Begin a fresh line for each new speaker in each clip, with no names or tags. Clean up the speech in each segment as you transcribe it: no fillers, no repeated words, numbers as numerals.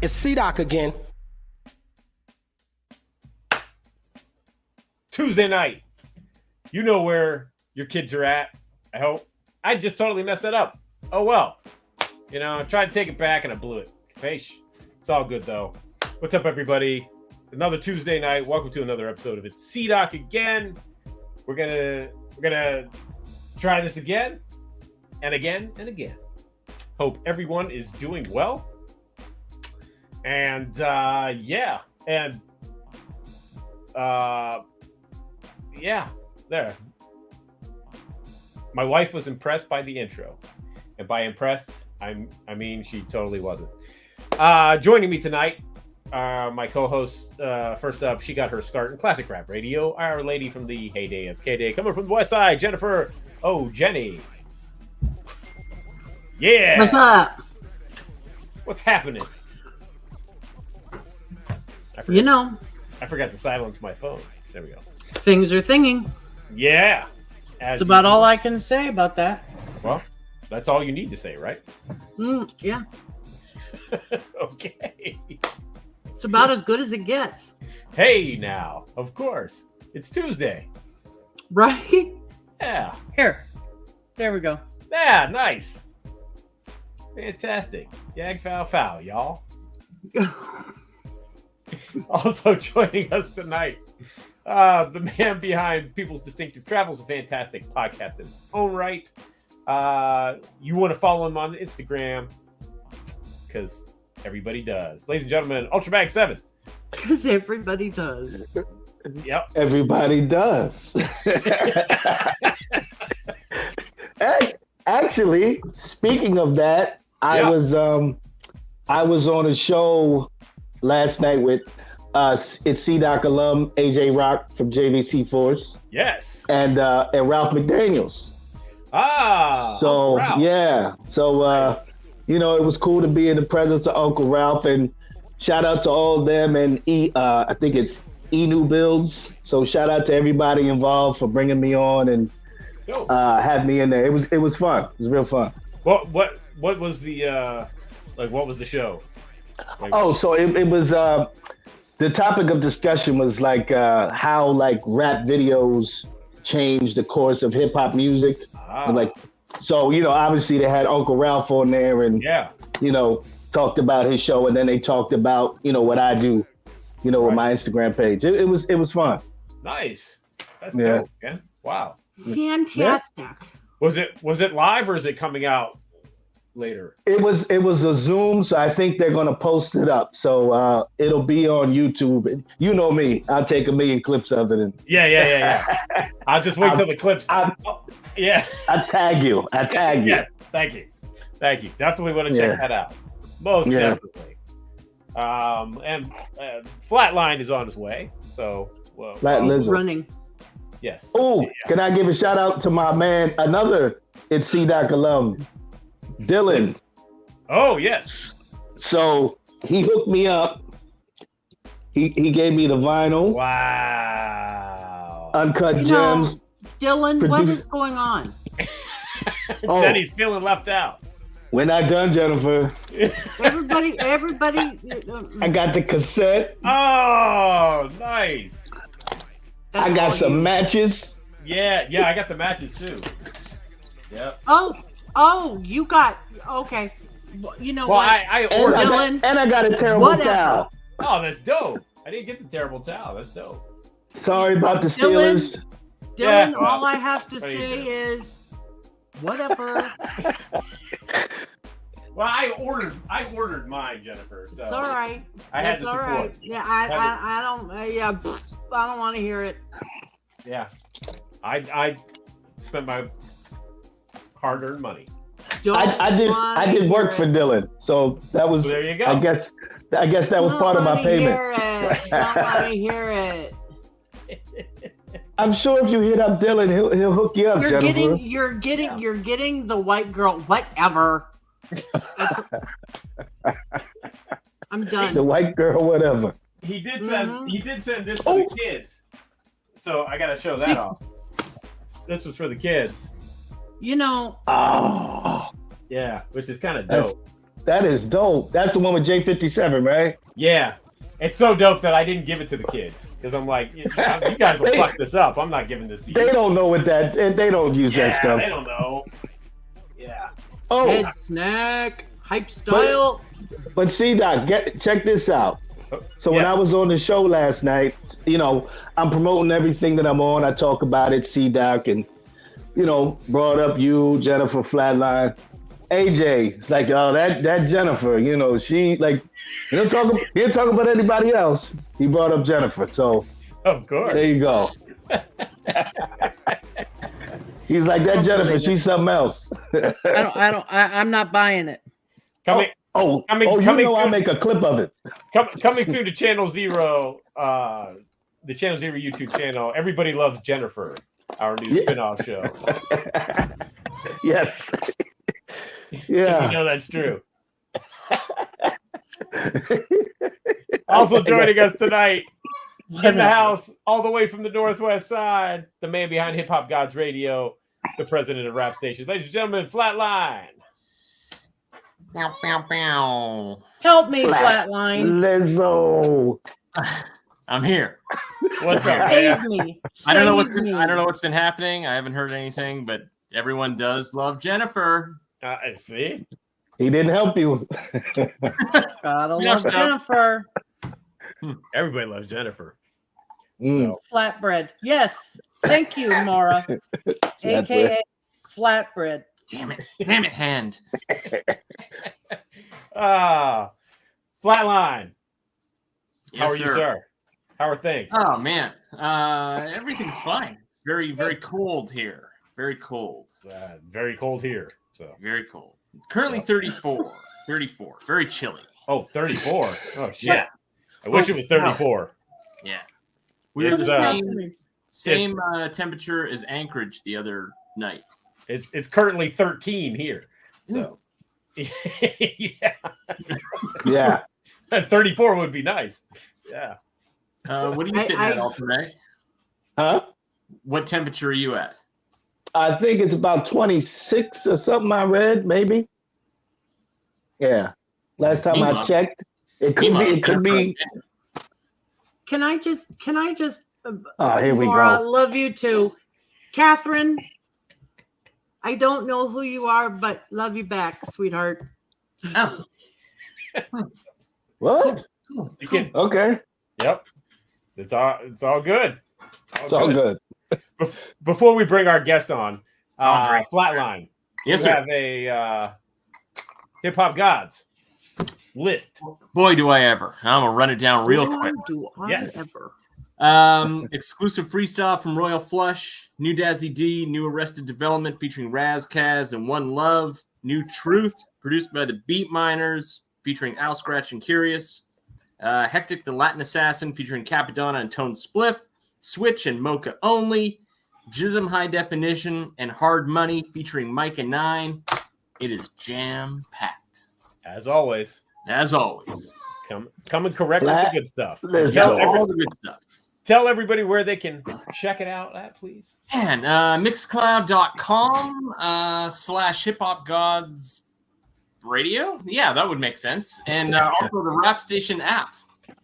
It's C-Doc again.
Tuesday night. You know where your kids are at, I hope. I just totally messed that up. Oh, well. You know, I tried to take it back and I blew it. Capiche? It's all good, though. What's up, everybody? Another Tuesday night. Welcome to another episode of It's C-Doc again. We're gonna try this again and again and again. Hope everyone is doing well. And yeah, there. My wife was impressed by the intro, and by impressed, I mean she totally wasn't. Joining me tonight, my co-host. First up, she got her start in classic rap radio. Our lady from the heyday of K-Day, coming from the West Side, Jennifer. Oh, Jenny. Yeah.
What's up?
What's happening?
I
forgot to silence my phone. There we go.
Things are thinging.
Yeah.
That's about all I can say about that.
Well, that's all you need to say, right?
Yeah.
Okay.
It's about as good as it gets.
Hey, now, of course. It's Tuesday.
Right?
Yeah.
Here. There we go.
Yeah, nice. Fantastic. Yag foul foul, y'all. Also joining us tonight, the man behind People's Distinctive Travels, a fantastic podcast in its own right. You want to follow him on Instagram, because everybody does. Ladies and gentlemen, Ultrabag 7.
Because everybody does.
Yep.
Everybody does. Actually, speaking of that, I was on a show last night with it's C-Doc alum AJ Rock from JVC Force.
Yes.
And Ralph McDaniels. So
Ralph.
yeah. So it was cool to be in the presence of Uncle Ralph, and shout out to all of them, and I think it's New Builds. So shout out to everybody involved for bringing me on and have me in there. It was fun. It was real fun.
What was the what was the show?
So it was the topic of discussion was how rap videos changed the course of hip hop music. Obviously they had Uncle Ralph on there and talked about his show, and then they talked about what I do with my Instagram page. It was fun.
Nice. That's dope, man. Wow.
Fantastic.
Yeah.
Was it live or is it coming out later?
It was a Zoom, so I think they're gonna post it up. So it'll be on YouTube. You know me, I'll take 1 million clips of it. And
Yeah. I'll just wait till the clips. I
tag you.
Yes, thank you. Definitely want to check that out. Most definitely. And Flatline is on his way. So
Flat Lizard
running.
Yes.
Oh, can I give a shout out to my man, another It's C-Doc alum, Dylan.
Oh, yes.
So he hooked me up. He gave me the vinyl.
Wow.
Uncut gems.
Dylan, what is going on?
Jenny's feeling left out.
We're not done, Jennifer.
Everybody.
I got the cassette.
Oh, nice.
That's
I got some matches.
Yeah, I got the matches too. Yep.
Oh, you got okay. You know what?
I ordered
Dylan,
and I got a terrible towel.
Oh, that's dope. I didn't get the terrible towel. That's dope.
Sorry about the Steelers.
Dylan, all I have to say is whatever.
Well, I ordered mine, Jennifer. So
it's all right.
I had to support.
Right. Yeah, I don't. I don't want to hear it.
Yeah, I spent my hard-earned money.
I did work for Dylan, so that was.
Well, there you go.
I guess that was part of my payment.
Don't want to hear it.
I'm sure if you hit up Dylan, he'll hook you up, Jennifer.
You're getting the white girl. Whatever. I'm done.
The white girl, whatever.
He did send this for the kids, so I gotta show that off. This was for the kids.
You know.
Oh.
Yeah, which is kind of dope.
That is dope. That's the one with J57, right?
Yeah. It's so dope that I didn't give it to the kids because I'm like, you guys will fuck this up. I'm not giving this to you.
They don't know what that, and they don't use that stuff.
They don't know. Yeah.
Oh,
Head snack, hype style.
but see, Doc, check this out. So when I was on the show last night, you know, I'm promoting everything that I'm on. I talk about it, C-Doc, and, you know, brought up you, Jennifer Flatline. AJ, it's like, oh, that Jennifer, you know, she like, he didn't talk about anybody else. He brought up Jennifer, so
of course.
There you go. He's like, that Jennifer, she's something else.
I'm not buying it.
Coming
soon. I'll make a clip of it.
Coming soon to Channel Zero, the Channel Zero YouTube channel. Everybody Loves Jennifer, our new spinoff show.
Yes. Yeah.
You know that's true. Also joining us tonight in the house, all the way from the Northwest Side, the man behind Hip Hop Gods Radio, the president of Rap Station. Ladies and gentlemen, Flatline.
Bow, bow, bow.
Help me, Flatline.
Lizzo.
I'm here.
What's up?
Save me.
I don't know what's been happening. I haven't heard anything, but everyone does love Jennifer.
See?
He didn't help you.
Gotta love Jennifer.
Everybody loves Jennifer.
So.
Flatbread. Yes. Thank you, Mara. AKA Flatbread.
Damn it, hand.
Flatline.
Yes,
How are you, sir? How are things?
Oh man, everything's fine. It's very, very cold here. Very cold.
Very cold here. So
very cold. Currently 34. 34. Very chilly.
Oh, 34. Oh shit.
Yeah.
I wish it was 34.
Yeah. We were
It's,
the same temperature as Anchorage the other night.
It's currently 13 here. So yeah.
Yeah.
34 would be nice. Yeah.
What are you sitting at, Alternate?
Huh?
What temperature are you at?
I think it's about 26 or something I read, maybe. Yeah. Last time I checked, it could be.
Can I just
Oh, here we
Laura,
go.
love you too. Catherine, I don't know who you are, but love you back, sweetheart.
Oh.
What?
You can,
Okay.
Yep. It's all good.
It's all good.
Before we bring our guest on, Flatline.
Yes,
you
sir.
have a Hip Hop Gods list.
Boy, do I ever. I'm going to run it down real quick.
Do I
Yes.
ever?
Exclusive freestyle from Royal Flush, New Dazzy D, New Arrested Development featuring Raz Kaz and One Love, New Truth produced by the Beat Miners featuring Al Scratch and Curious, Hectic the Latin Assassin featuring Capadonna and Tone Spliff, Switch and Mocha Only, Jism High Definition, and Hard Money featuring Mike and Nine. It is jam-packed.
As always.
As always.
Come and correct with the good stuff.
All the good stuff.
Tell everybody where they can check it out at, please.
And mixcloud.com /Hip Hop Gods Radio. Yeah, that would make sense. And also the Rap Station app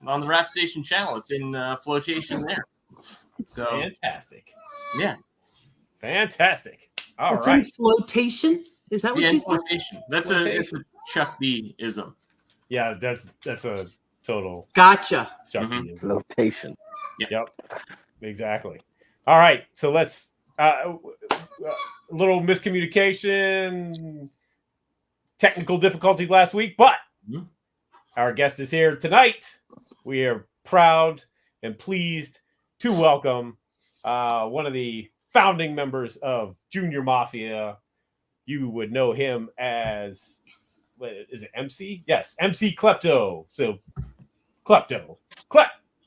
on the Rap Station channel. It's in flotation there. So
fantastic.
Yeah.
Fantastic. All
it's
right.
in flotation? Is that what you said?
Flotation. That's a Chuck D-ism.
Yeah, that's a total
Gotcha.
Chuck D-ism.
Flotation.
Yep. Exactly. All right. So let's a little miscommunication, technical difficulty last week, but our guest is here tonight. We are proud and pleased to welcome one of the founding members of Junior Mafia. You would know him as, is it MC? Yes, MC Klepto. So Klept,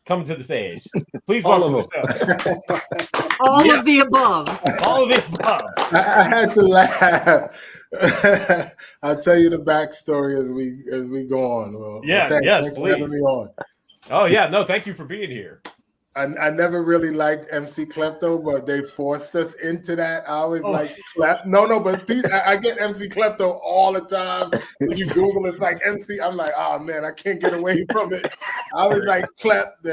coming to the stage. Please welcome to the show.
All of the above.
All of the above.
I had to laugh. I'll tell you the backstory as we go on. Well,
Yeah,
thanks
yes,
for having
please.
me on.
Oh yeah, no, thank you for being here.
I never really liked MC Klepto, but they forced us into that. I always like Klept. No, but I get MC Klepto all the time. When you Google, it's like MC. I'm like, oh man, I can't get away from it. I always like Klept.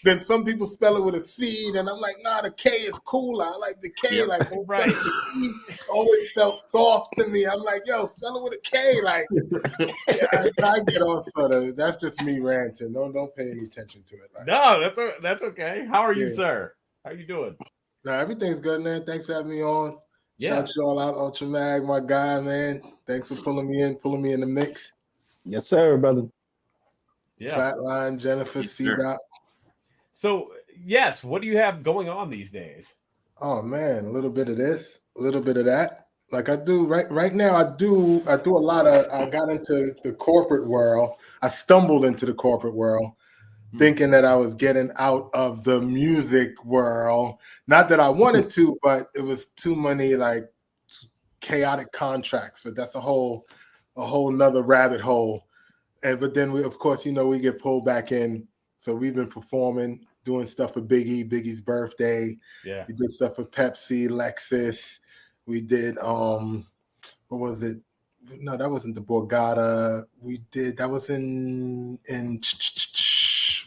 Then some people spell it with a C, and I'm like, nah, the K is cooler. I like the K.
Yep.
Like right. The C always felt soft to me. I'm like, yo, spell it with a K. Like, yeah, I get all sort of. That's just me ranting. Don't pay any attention to it. Like,
no, that's okay. How are you, sir? How are you doing?
No, everything's good, man. Thanks for having me on.
Yeah.
Shout you all out, Ultra Mag, my guy, man. Thanks for pulling me in the mix.
Yes, sir, brother.
Yeah.
Flatline, Jennifer, C-Dot.
So, yes, what do you have going on these days?
Oh man, a little bit of this, a little bit of that. Like I do right now, I do a lot of. I got into the corporate world. I stumbled into the corporate world, thinking that I was getting out of the music world. Not that I wanted to, but it was too many like chaotic contracts. But that's a whole nother rabbit hole. But then we, of course, we get pulled back in. So we've been performing, doing stuff for Biggie's birthday.
Yeah.
We did stuff for Pepsi, Lexus. We did what was it? No, that wasn't the Borgata. That was in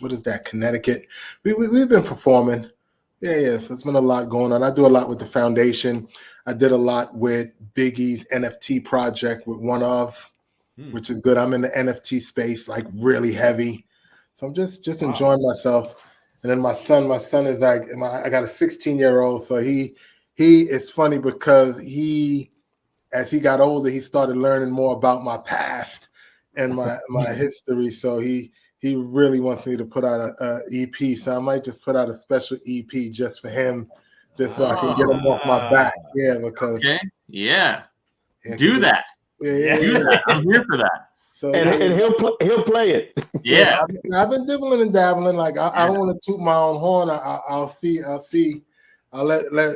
what is that? Connecticut. We've been performing. Yeah. So it's been a lot going on. I do a lot with the foundation. I did a lot with Biggie's NFT project with One Of, which is good. I'm in the NFT space, like really heavy. So I'm just enjoying myself. And then my son is like, I got a 16-year-old. So he is funny because as he got older, he started learning more about my past and my history. So he really wants me to put out a EP. So I might just put out a special EP just for him, just so I can get him off my back. Yeah, because
do that.
Yeah.
Do that. I'm here for that.
So
and he'll play it.
Yeah.
I've been dibbling and dabbling. Like I don't want to toot my own horn. I'll see. I'll let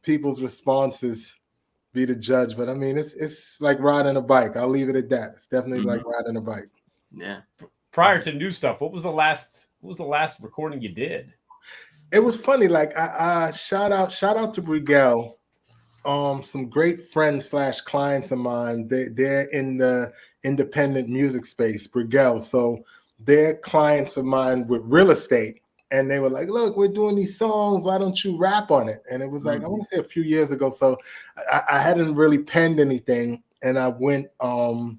people's responses be the judge. But I mean, it's like riding a bike. I'll leave it at that. It's definitely like riding a bike.
Yeah.
Prior to new stuff, what was the last recording you did?
It was funny. Like I shout out to Brigel. Some great friends / clients of mine. They're in the independent music space, Brigel. So they're clients of mine with real estate. And they were like, look, we're doing these songs. Why don't you rap on it? And it was like, I want to say a few years ago. So I hadn't really penned anything. And I went, the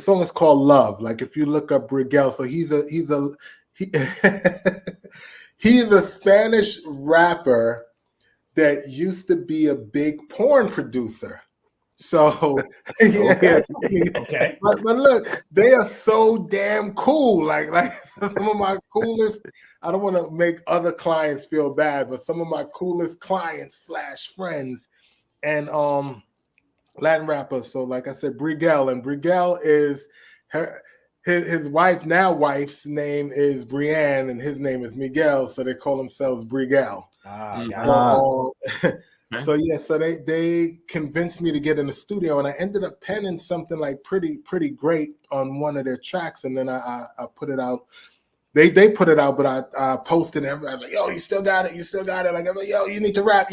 song is called Love. Like if you look up Brigel, so he's a Spanish rapper that used to be a big porn producer. So
Okay.
But look, they are so damn cool. Like some of my coolest, I don't want to make other clients feel bad, but some of my coolest clients / friends and Latin rappers. So like I said, Brigel, and Brigel is his wife's name is Brienne and his name is Miguel, so they call themselves Brigel. So they convinced me to get in the studio, and I ended up penning something like pretty great on one of their tracks, and then I put it out. They put it out, but I posted it. I was like, yo, you still got it. Like, I'm like, yo, you need to rap.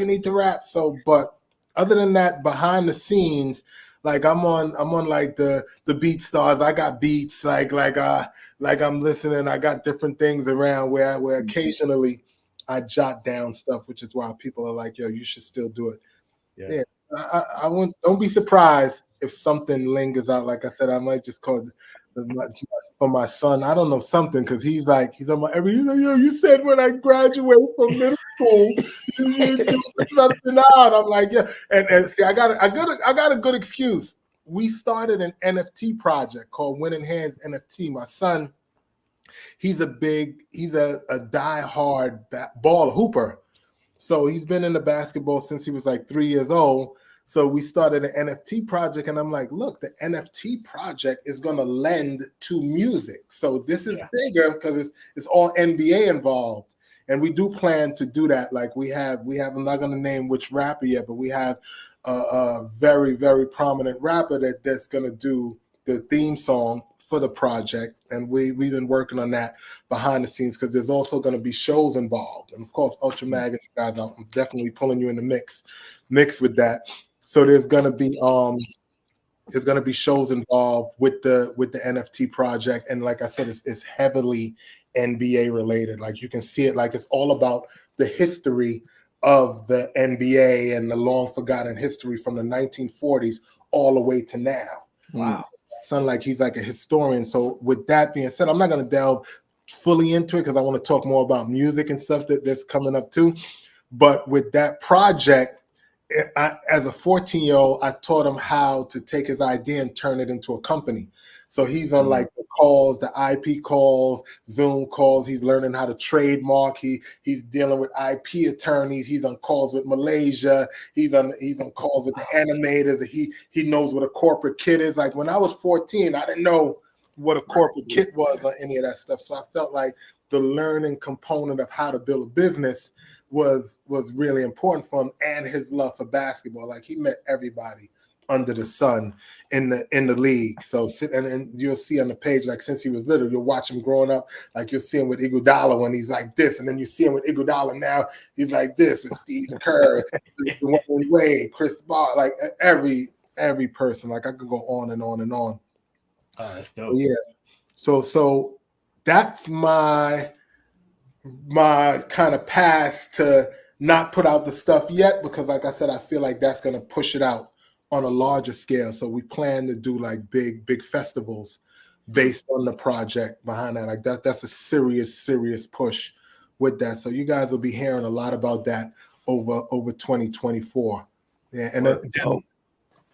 So, but other than that, behind the scenes, like I'm on like the beat stars. I got beats, like I'm listening. I got different things around where occasionally I jot down stuff, which is why people are like, yo, you should still do it. Yeah. I won't. Don't be surprised if something lingers out. Like I said, I might just call for my son. I don't know something because he's on my every. He's like, yo, you said when I graduate from middle school, you do something out. I'm like, yeah, and see, I got a good excuse. We started an NFT project called Winning Hands NFT. My son, he's a diehard ball hooper. So he's been into basketball since he was like 3 years old. So we started an NFT project, and I'm like, look, the NFT project is going to lend to music. So this is bigger because it's all NBA involved. And we do plan to do that. Like we have, I'm not going to name which rapper yet, but we have a very, very prominent rapper that's going to do the theme song for the project, and we've been working on that behind the scenes because there's also going to be shows involved, and of course Ultra Mag and you guys, I'm definitely pulling you in the mix with that. So there's going to be shows involved with the NFT project, and like I said, it's heavily NBA related. Like you can see it, like it's all about the history of the NBA and the long forgotten history from the 1940s all the way to now.
Wow.
Son, like he's like a historian. So with that being said, I'm not going to delve fully into it because I want to talk more about music and stuff that's coming up too. But with that project, as a 14-year-old, I taught him how to take his idea and turn it into a company. So he's on like the calls, the IP calls, Zoom calls. He's learning how to trademark. He's dealing with IP attorneys. He's on calls with Malaysia. He's on calls with the animators. He knows what a corporate kit is. Like when I was 14, I didn't know what a corporate kit was or any of that stuff. So I felt like the learning component of how to build a business was really important for him, and his love for basketball. Like he met everybody under the sun in the league. So and you'll see on the page, like since he was little, you'll watch him growing up. Like you'll see him with Iguodala when he's like this, and then you see him with Iguodala now he's like this with Steve Kerr, Dwayne Wade, Chris Paul, like every person. Like I could go on and on and on.
Oh, that's dope.
Yeah. So that's my kind of pass to not put out the stuff yet, because like I said, I feel like that's going to push it out on a larger scale. So we plan to do like big festivals based on the project behind that. Like that's a serious push with that. So you guys will be hearing a lot about that over 2024. Yeah, and then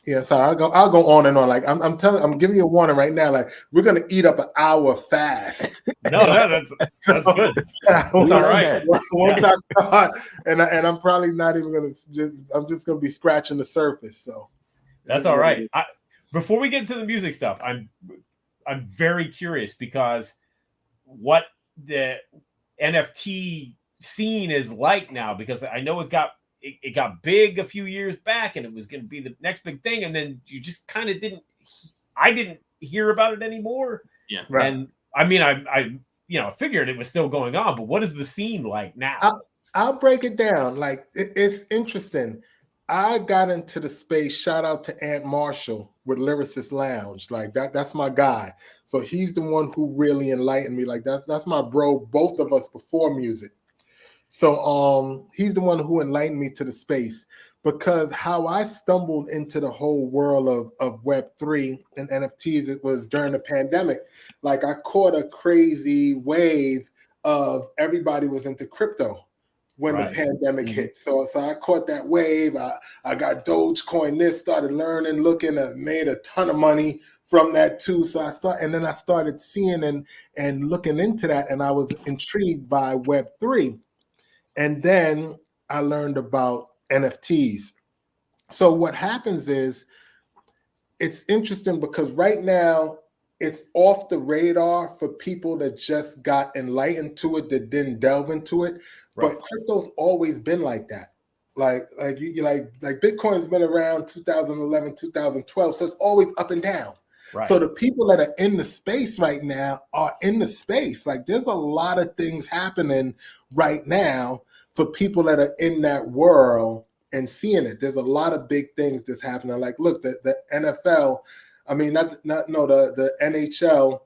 yeah, so I'll go on and on. Like I'm giving you a warning right now. Like we're gonna eat up an hour fast.
No, that's good. That's all right.
Once I start, and I'm probably not even gonna. I'm just gonna be scratching the surface. So
that's all right. Before we get into the music stuff, I'm very curious because what the NFT scene is like now, because I know it got big a few years back and it was going to be the next big thing, and then you just kind of I didn't hear about it anymore.
Yeah.
Right.
And I mean, I figured it was still going on, but what is the scene like now?
I'll break it down. Like it's interesting. I got into the space. Shout out to Ant Marshall with Lyricist Lounge. Like that's my guy. So he's the one who really enlightened me. Like that's my bro. Both of us before music. So he's the one who enlightened me to the space, because how I stumbled into the whole world of Web3 and NFTs, it was during the pandemic. Like I caught a crazy wave of everybody was into crypto when the pandemic hit. So I caught that wave. I got Dogecoin, started learning, looking, made a ton of money from that too. So I started seeing and looking into that, and I was intrigued by Web3. And then I learned about NFTs. So what happens is, it's interesting because right now it's off the radar for people that just got enlightened to it, that didn't delve into it. Right. But crypto's always been like that. Like Bitcoin's been around 2011, 2012. So it's always up and down. Right. So the people that are in the space right now are in the space. Like there's a lot of things happening right now for people that are in that world and seeing it. There's a lot of big things that's happening. Like, look, the NFL, I mean, the NHL,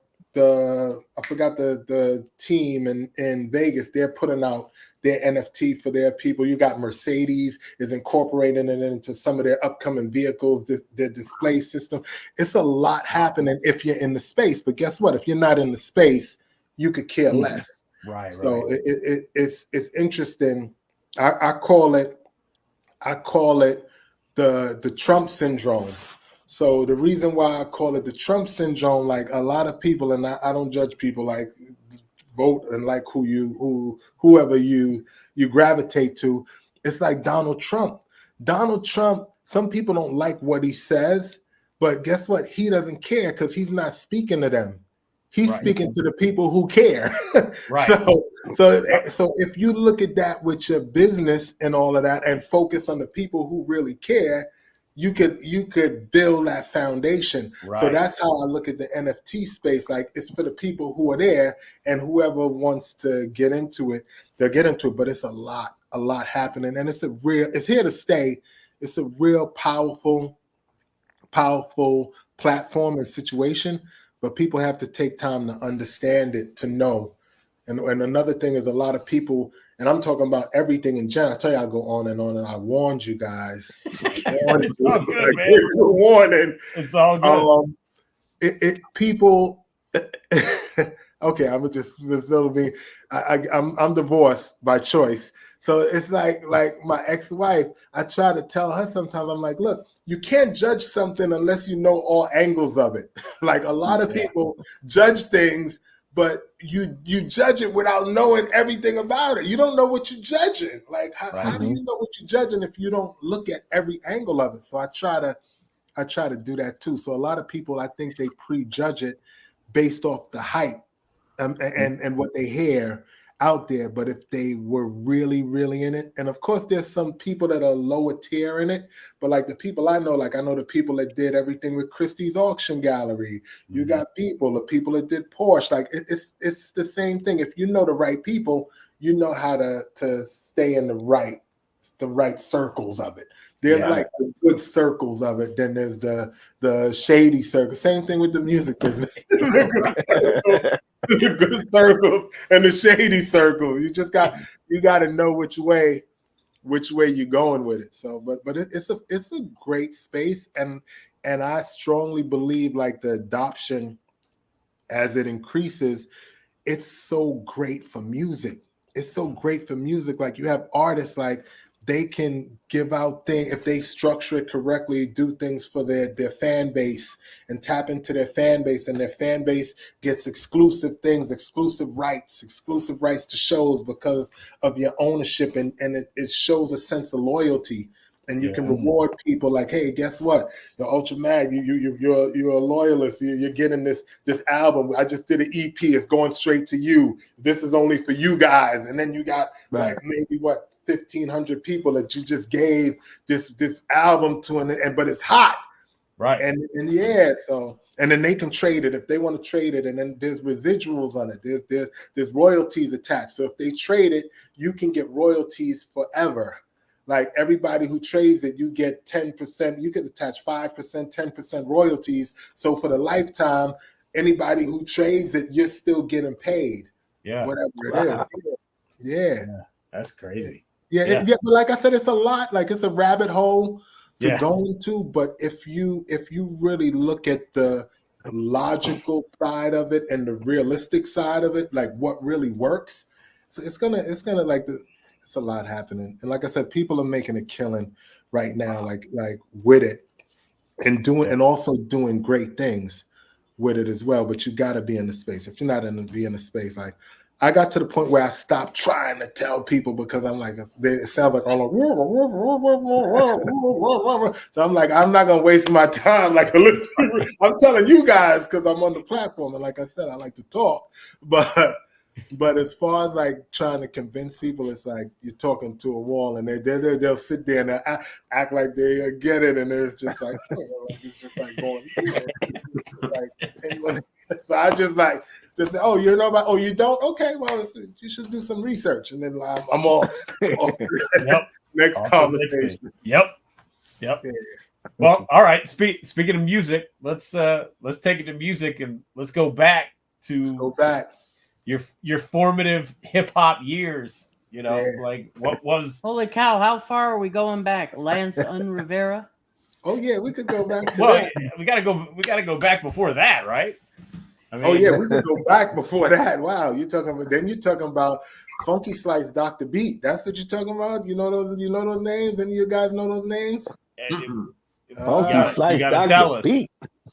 I forgot the team in Vegas, they're putting out their NFT for their people. You got Mercedes is incorporating it into some of their upcoming vehicles, their display system. It's a lot happening if you're in the space. But guess what? If you're not in the space, you could care less.
Right.
So it's interesting. I call it the Trump syndrome. So the reason why I call it the Trump syndrome, like a lot of people, and I don't judge people, like vote and like whoever you gravitate to. It's like Donald Trump. Donald Trump, some people don't like what he says, but guess what? He doesn't care because he's not speaking to them. He's speaking to the people who care. Right. So if you look at that with your business and all of that and focus on the people who really care, you could build that foundation.
Right.
So that's how I look at the NFT space. Like, it's for the people who are there, and whoever wants to get into it, they'll get into it. But it's a lot happening, and it's here to stay. It's a real powerful platform and situation, but people have to take time to understand it, to know. And another thing is, a lot of people, and I'm talking about everything in general. I tell you, I go on, and I warned you guys.
It's all good,
I
man.
gave you a warning.
It's all good.
People. Okay, I'm just me. I'm divorced by choice, so it's like my ex-wife. I try to tell her sometimes. I'm like, look, you can't judge something unless you know all angles of it. Like, a lot of people judge things, but you judge it without knowing everything about it. You don't know what you're judging. Like, how do you know what you're judging if you don't look at every angle of it? So I try to do that too. So a lot of people, I think they prejudge it based off the hype and what they hear out there. But if they were really, really in it, and of course there's some people that are lower tier in it, but like the people I know, like I know the people that did everything with Christie's Auction Gallery. You got the people that did Porsche. Like, it's the same thing. If you know the right people, you know how to stay in the right circles of it. There's like the good circles of it. Then there's the shady circle. Same thing with the music business. The good circles and the shady circle. You got to know which way you're going with it. So, but it's a great space, and I strongly believe, like, the adoption as it increases, it's so great for music. It's so great for music. Like, you have artists, like, they can give out things if they structure it correctly, do things for their fan base and tap into their fan base, and their fan base gets exclusive things, exclusive rights to shows because of your ownership, and it shows a sense of loyalty. And you can reward people like, hey, guess what? The Ultra Mag, you're a loyalist. You're getting this album. I just did an EP. It's going straight to you. This is only for you guys. And then you got like maybe 1,500 people that you just gave this album to, but it's hot.
Right.
And so, and then they can trade it if they want to trade it, and then there's residuals on it. There's royalties attached. So if they trade it, you can get royalties forever. Like, everybody who trades it, you get 10%. You can attach 5%, 10% royalties. So for the lifetime, anybody who trades it, you're still getting paid.
Yeah.
Whatever it is. Yeah.
That's crazy.
Yeah. But like I said, it's a lot. Like, it's a rabbit hole to go into. But if you really look at the logical side of it and the realistic side of it, like what really works, so it's gonna like it's a lot happening. And like I said, people are making a killing right now, like with it, and also doing great things with it as well. But you got to be in the space. If you're not in the space, like, I got to the point where I stopped trying to tell people, because I'm like, it sounds like I'm like, so I'm like, I'm not gonna waste my time. Like, I'm telling you guys because I'm on the platform, and like I said, I like to talk, But as far as like trying to convince people, it's like you're talking to a wall, and they'll sit there and act like they get it, and it's just like, it's just like going. So I just say, oh, you know about? Oh, you don't? Okay, well, you should do some research, and then I'm all next conversation.
Yep. Yeah. Well, all right. Speaking of music, let's take it to music, and let's go back to your formative hip hop years. You know, like what was?
Holy cow! How far are we going back? Lance Rivera.
Oh yeah, we could go back.
We gotta go back before that, right? I
mean, we could go back before that. Wow, you're talking about Funky Slice, Dr. Beat. That's what you're talking about. You know those names? Any of you guys know those names?
Funky Slice, Dr. Beat.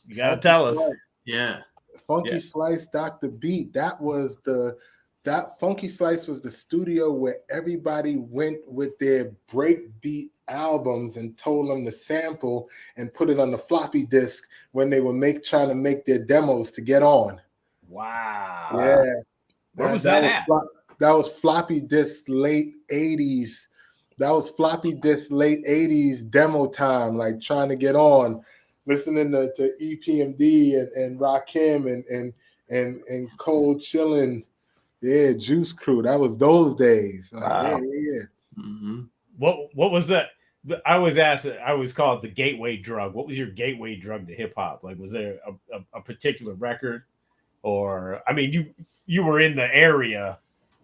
You gotta tell us.
Yeah.
Funky Slice, Dr. Beat. That Funky Slice was the studio where everybody went with their breakbeat albums and told them to sample and put it on the floppy disk when they were trying to make their demos to get on.
Wow.
Yeah.
Where was that at?
That was floppy disk, late 80s. floppy disk late 80s demo time, like trying to get on, listening to EPMD and Rakim and Cold Chillin'. Yeah, Juice Crew. That was those days. Like,
Wow.
yeah.
Mm-hmm.
What was that? I always ask. I always call it the gateway drug. What was your gateway drug to hip hop? Like, was there a particular record, or I mean, you were in the area,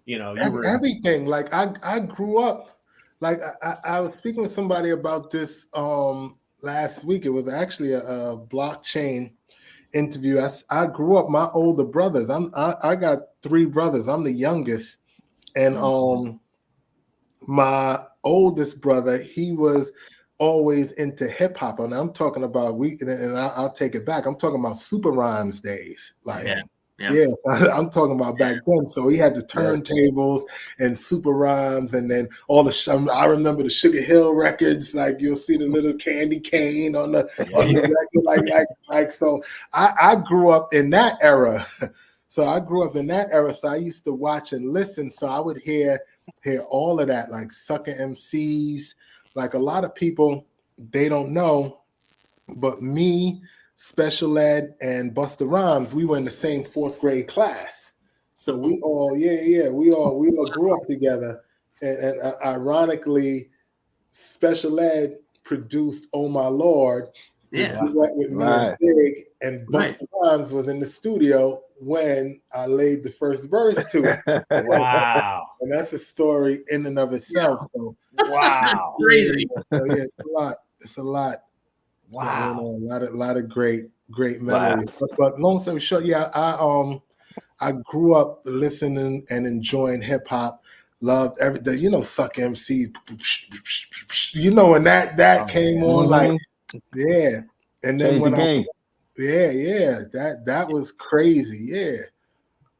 you know, you were
Everything. Like I grew up. Like I was speaking with somebody about this last week. It was actually a blockchain interview. I grew up. My older brothers. I got 3 brothers. I'm the youngest, and my oldest brother, he was always into hip hop, and I'm talking about I'll take it back. I'm talking about Super Rhymes days, like.
Yeah.
Yes, I'm talking about back then. So he had the turntables and Super Rhymes, and then all the. I remember the Sugar Hill records. Like you'll see the little candy cane on the record. Like so. I grew up in that era. So I used to watch and listen. So I would hear all of that, like sucker MCs. Like a lot of people, they don't know, but me, Special Ed, and Busta Rhymes, we were in the same 4th grade class. So we all grew up together. And ironically, Special Ed produced Oh My Lord.
Yeah.
He went with me and Big, and Busta Rhymes was in the studio when I laid the first verse to it.
wow.
And that's a story in and of itself. So,
Wow.
Crazy.
So yeah, it's a lot.
Wow.
A lot of great memories. But long story short, yeah, I grew up listening and enjoying hip hop. Loved everything, you know, Suck MCs, you know, when that came on, like, yeah. And then
Changed
when
the game.
that was crazy, yeah.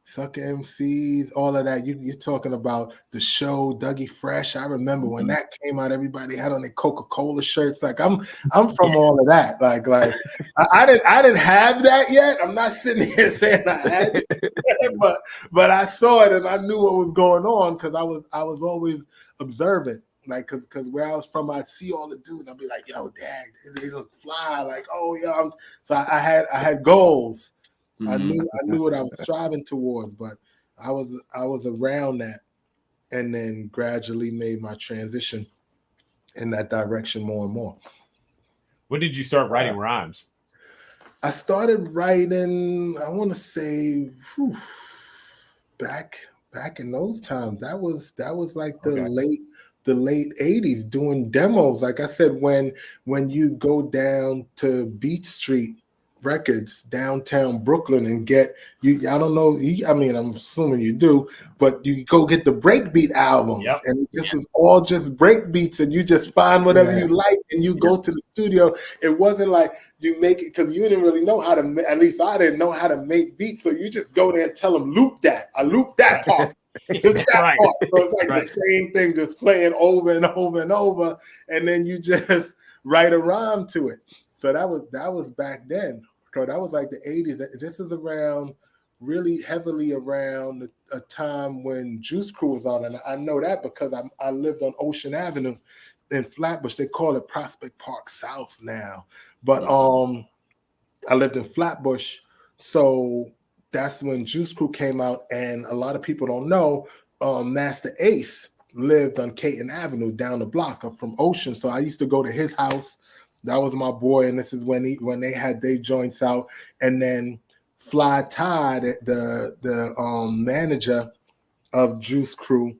Sucker MCs, all of that. You're talking about the show, Dougie Fresh. I remember when that came out, everybody had on their Coca-Cola shirts. Like I'm from all of that. Like I didn't have that yet. I'm not sitting here saying I had it, but I saw it and I knew what was going on because I was always observant. Like because where I was from, I'd see all the dudes. I'd be like, yo, dang, they look fly. Like, oh yeah. So I had goals. I knew what I was striving towards, but I was around that, and then gradually made my transition in that direction more and more.
When did you start writing rhymes?
I started writing, I want to say, back in those times. That was like the late 80s, doing demos. Like I said, when you go down to Beach Street Records downtown Brooklyn and get you, I don't know, I mean, I'm assuming you do, but you go get the breakbeat albums, and it just is all just breakbeats, and you just find whatever you like, and you go to the studio. It wasn't like you make it because you didn't really know how to. At least I didn't know how to make beats, so you just go there and tell them loop that. I loop that part. Just that part. So it's like the same thing, just playing over and over and over, and then you just write a rhyme to it. So that was back then. So that was like the 80s. This is around, really heavily around a time when Juice Crew was on. And I know that because I lived on Ocean Avenue in Flatbush. They call it Prospect Park South now. But I lived in Flatbush. So that's when Juice Crew came out. And a lot of people don't know, Master Ace lived on Caton Avenue down the block up from Ocean. So I used to go to his house. That was my boy, and this is when they had their joints out. And then Fly Tide, the manager of Juice Crew,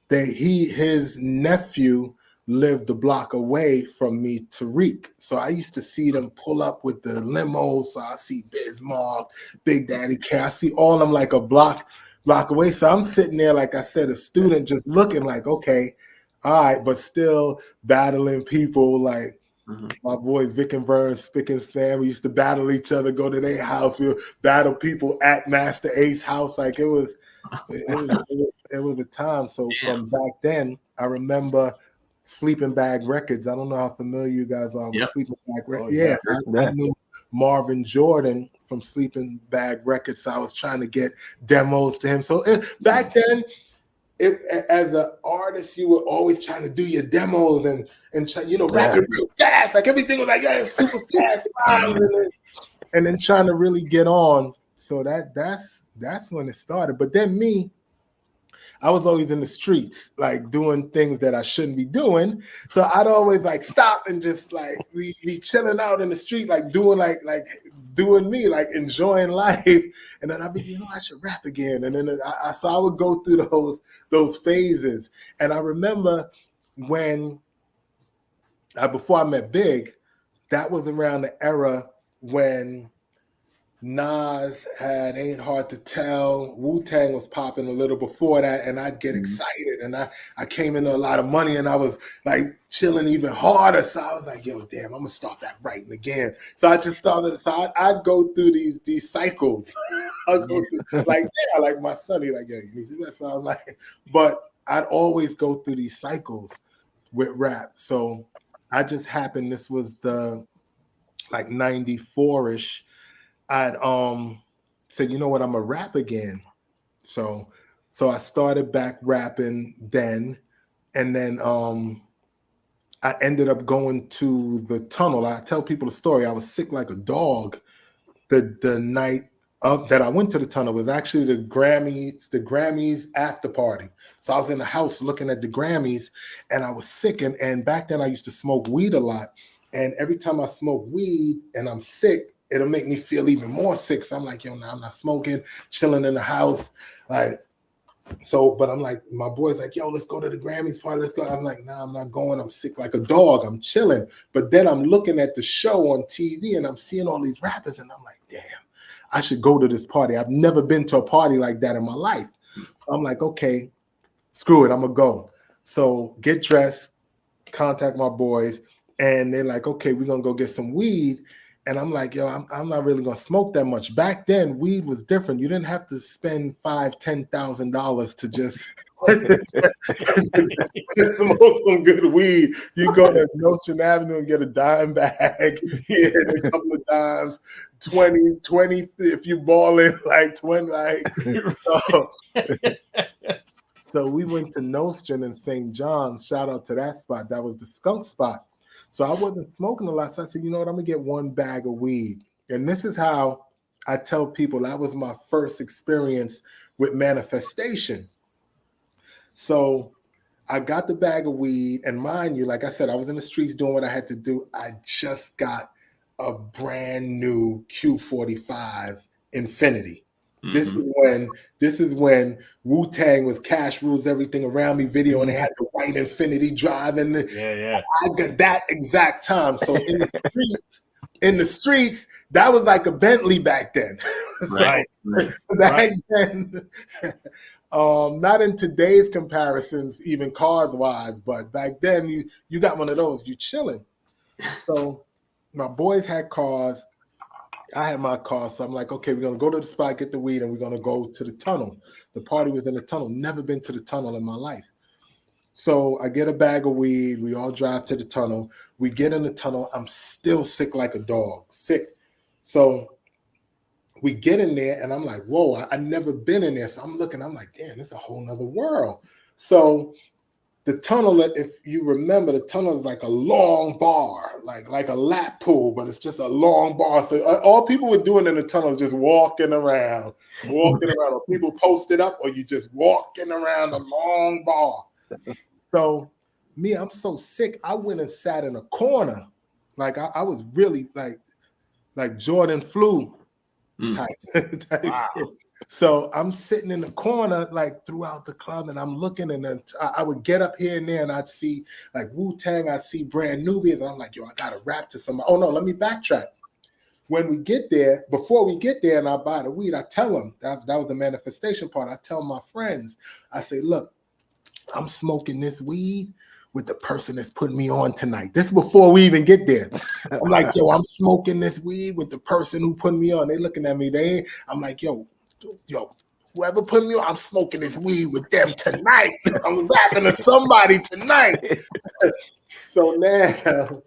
his nephew lived a block away from me, Tariq. So I used to see them pull up with the limos. So I see Bismarck, Big Daddy K. I see all of them like a block away. So I'm sitting there, like I said, a student, just looking like, okay, all right, but still battling people like. My boys Vic and Vern, Spick and Sam, we used to battle each other, go to their house, we would battle people at Master Ace house. Like it was a time. So from back then, I remember Sleeping Bag Records. I don't know how familiar you guys are with Sleeping Bag Records. I knew Marvin Jordan from Sleeping Bag Records. So I was trying to get demos to him. So back then, as an artist, you were always trying to do your demos and rap it real fast. Like everything was like, yeah, it's super fast. And then trying to really get on. So that's when it started. But then I was always in the streets, like doing things that I shouldn't be doing. So I'd always like stop and just like be chilling out in the street, like doing like doing me, like enjoying life. And then I'd be, I should rap again. And then so I would go through those phases. And I remember when before I met Big, that was around the era when Nas had Ain't Hard to Tell. Wu-Tang was popping a little before that, and I'd get excited. And I came into a lot of money, and I was like chilling even harder. So I was like, yo, damn, I'm gonna start that writing again. So I just started. So I'd go through these cycles. I'd go through like my son. He's like, yeah, you need to do that. So I'm like, but I'd always go through these cycles with rap. So I just happened. This was the like 94-ish. I'd said, you know what, I'm gonna rap again. So I started back rapping then, and then I ended up going to the tunnel. I tell people the story. I was sick like a dog. The night that I went to the tunnel was actually the Grammys after party. So I was in the house looking at the Grammys, and I was sick. And back then I used to smoke weed a lot. And every time I smoke weed and I'm sick, it'll make me feel even more sick. So I'm like, yo, now I'm not smoking, chilling in the house. Like, so, but I'm like, my boy's like, yo, let's go to the Grammys party. Let's go. I'm like, nah, I'm not going. I'm sick like a dog. I'm chilling. But then I'm looking at the show on TV and I'm seeing all these rappers and I'm like, damn, I should go to this party. I've never been to a party like that in my life. So I'm like, okay, screw it. I'm going to go. So get dressed, contact my boys. And they're like, okay, we're going to go get some weed. And I'm like, yo, I'm not really going to smoke that much. Back then, weed was different. You didn't have to spend $5,000, $10,000 to just smoke some good weed. You go to Nostrand Avenue and get a dime bag, get a couple of dimes, 20, if you ball in like 20. So we went to Nostrand in St. John's. Shout out to that spot. That was the skunk spot. So I wasn't smoking a lot. So I said, you know what? I'm going to get one bag of weed. And this is how I tell people that was my first experience with manifestation. So I got the bag of weed. And mind you, like I said, I was in the streets doing what I had to do. I just got a brand new Q45 Infinity. Mm-hmm. This is when Wu-Tang was Cash Rules Everything Around Me video, and they had the white Infinity drive, and I got that exact time. So in the streets, that was like a Bentley back then. Back then, not in today's comparisons, even cars wise, but back then you got one of those. You chilling. So my boys had cars. I had my car, so I'm like, okay, we're gonna go to the spot, get the weed, and we're gonna go to the tunnel. The party was in the tunnel. Never been to the tunnel in my life. So I get a bag of weed. We all drive to the tunnel. We get in the tunnel. I'm still sick like a dog, sick. So we get in there, and I'm like, whoa, I never been in there. So I'm looking. I'm like, damn, this is a whole nother world. So the tunnel, if you remember, the tunnel is like a long bar, like a lap pool, but it's just a long bar. So all people were doing in the tunnel is just walking around. Or people posted up, or you just walking around a long bar. So me, I'm so sick. I went and sat in a corner. Like I was really like Jordan flu type. Wow. So I'm sitting in the corner like throughout the club, and I'm looking, and then I would get up here and there, and I'd see like Wu-Tang, I'd see Brand Nubians, and I'm like, yo, I gotta rap to somebody. Oh no, let me backtrack. When we get there, before we get there and I buy the weed, I tell them, that was the manifestation part. I tell my friends, I say, look, I'm smoking this weed with the person that's putting me on tonight. This is before we even get there. I'm like, yo, I'm smoking this weed with the person who put me on. They looking at me. I'm like, yo, whoever put me on, I'm smoking this weed with them tonight. I'm rapping to somebody tonight. So now,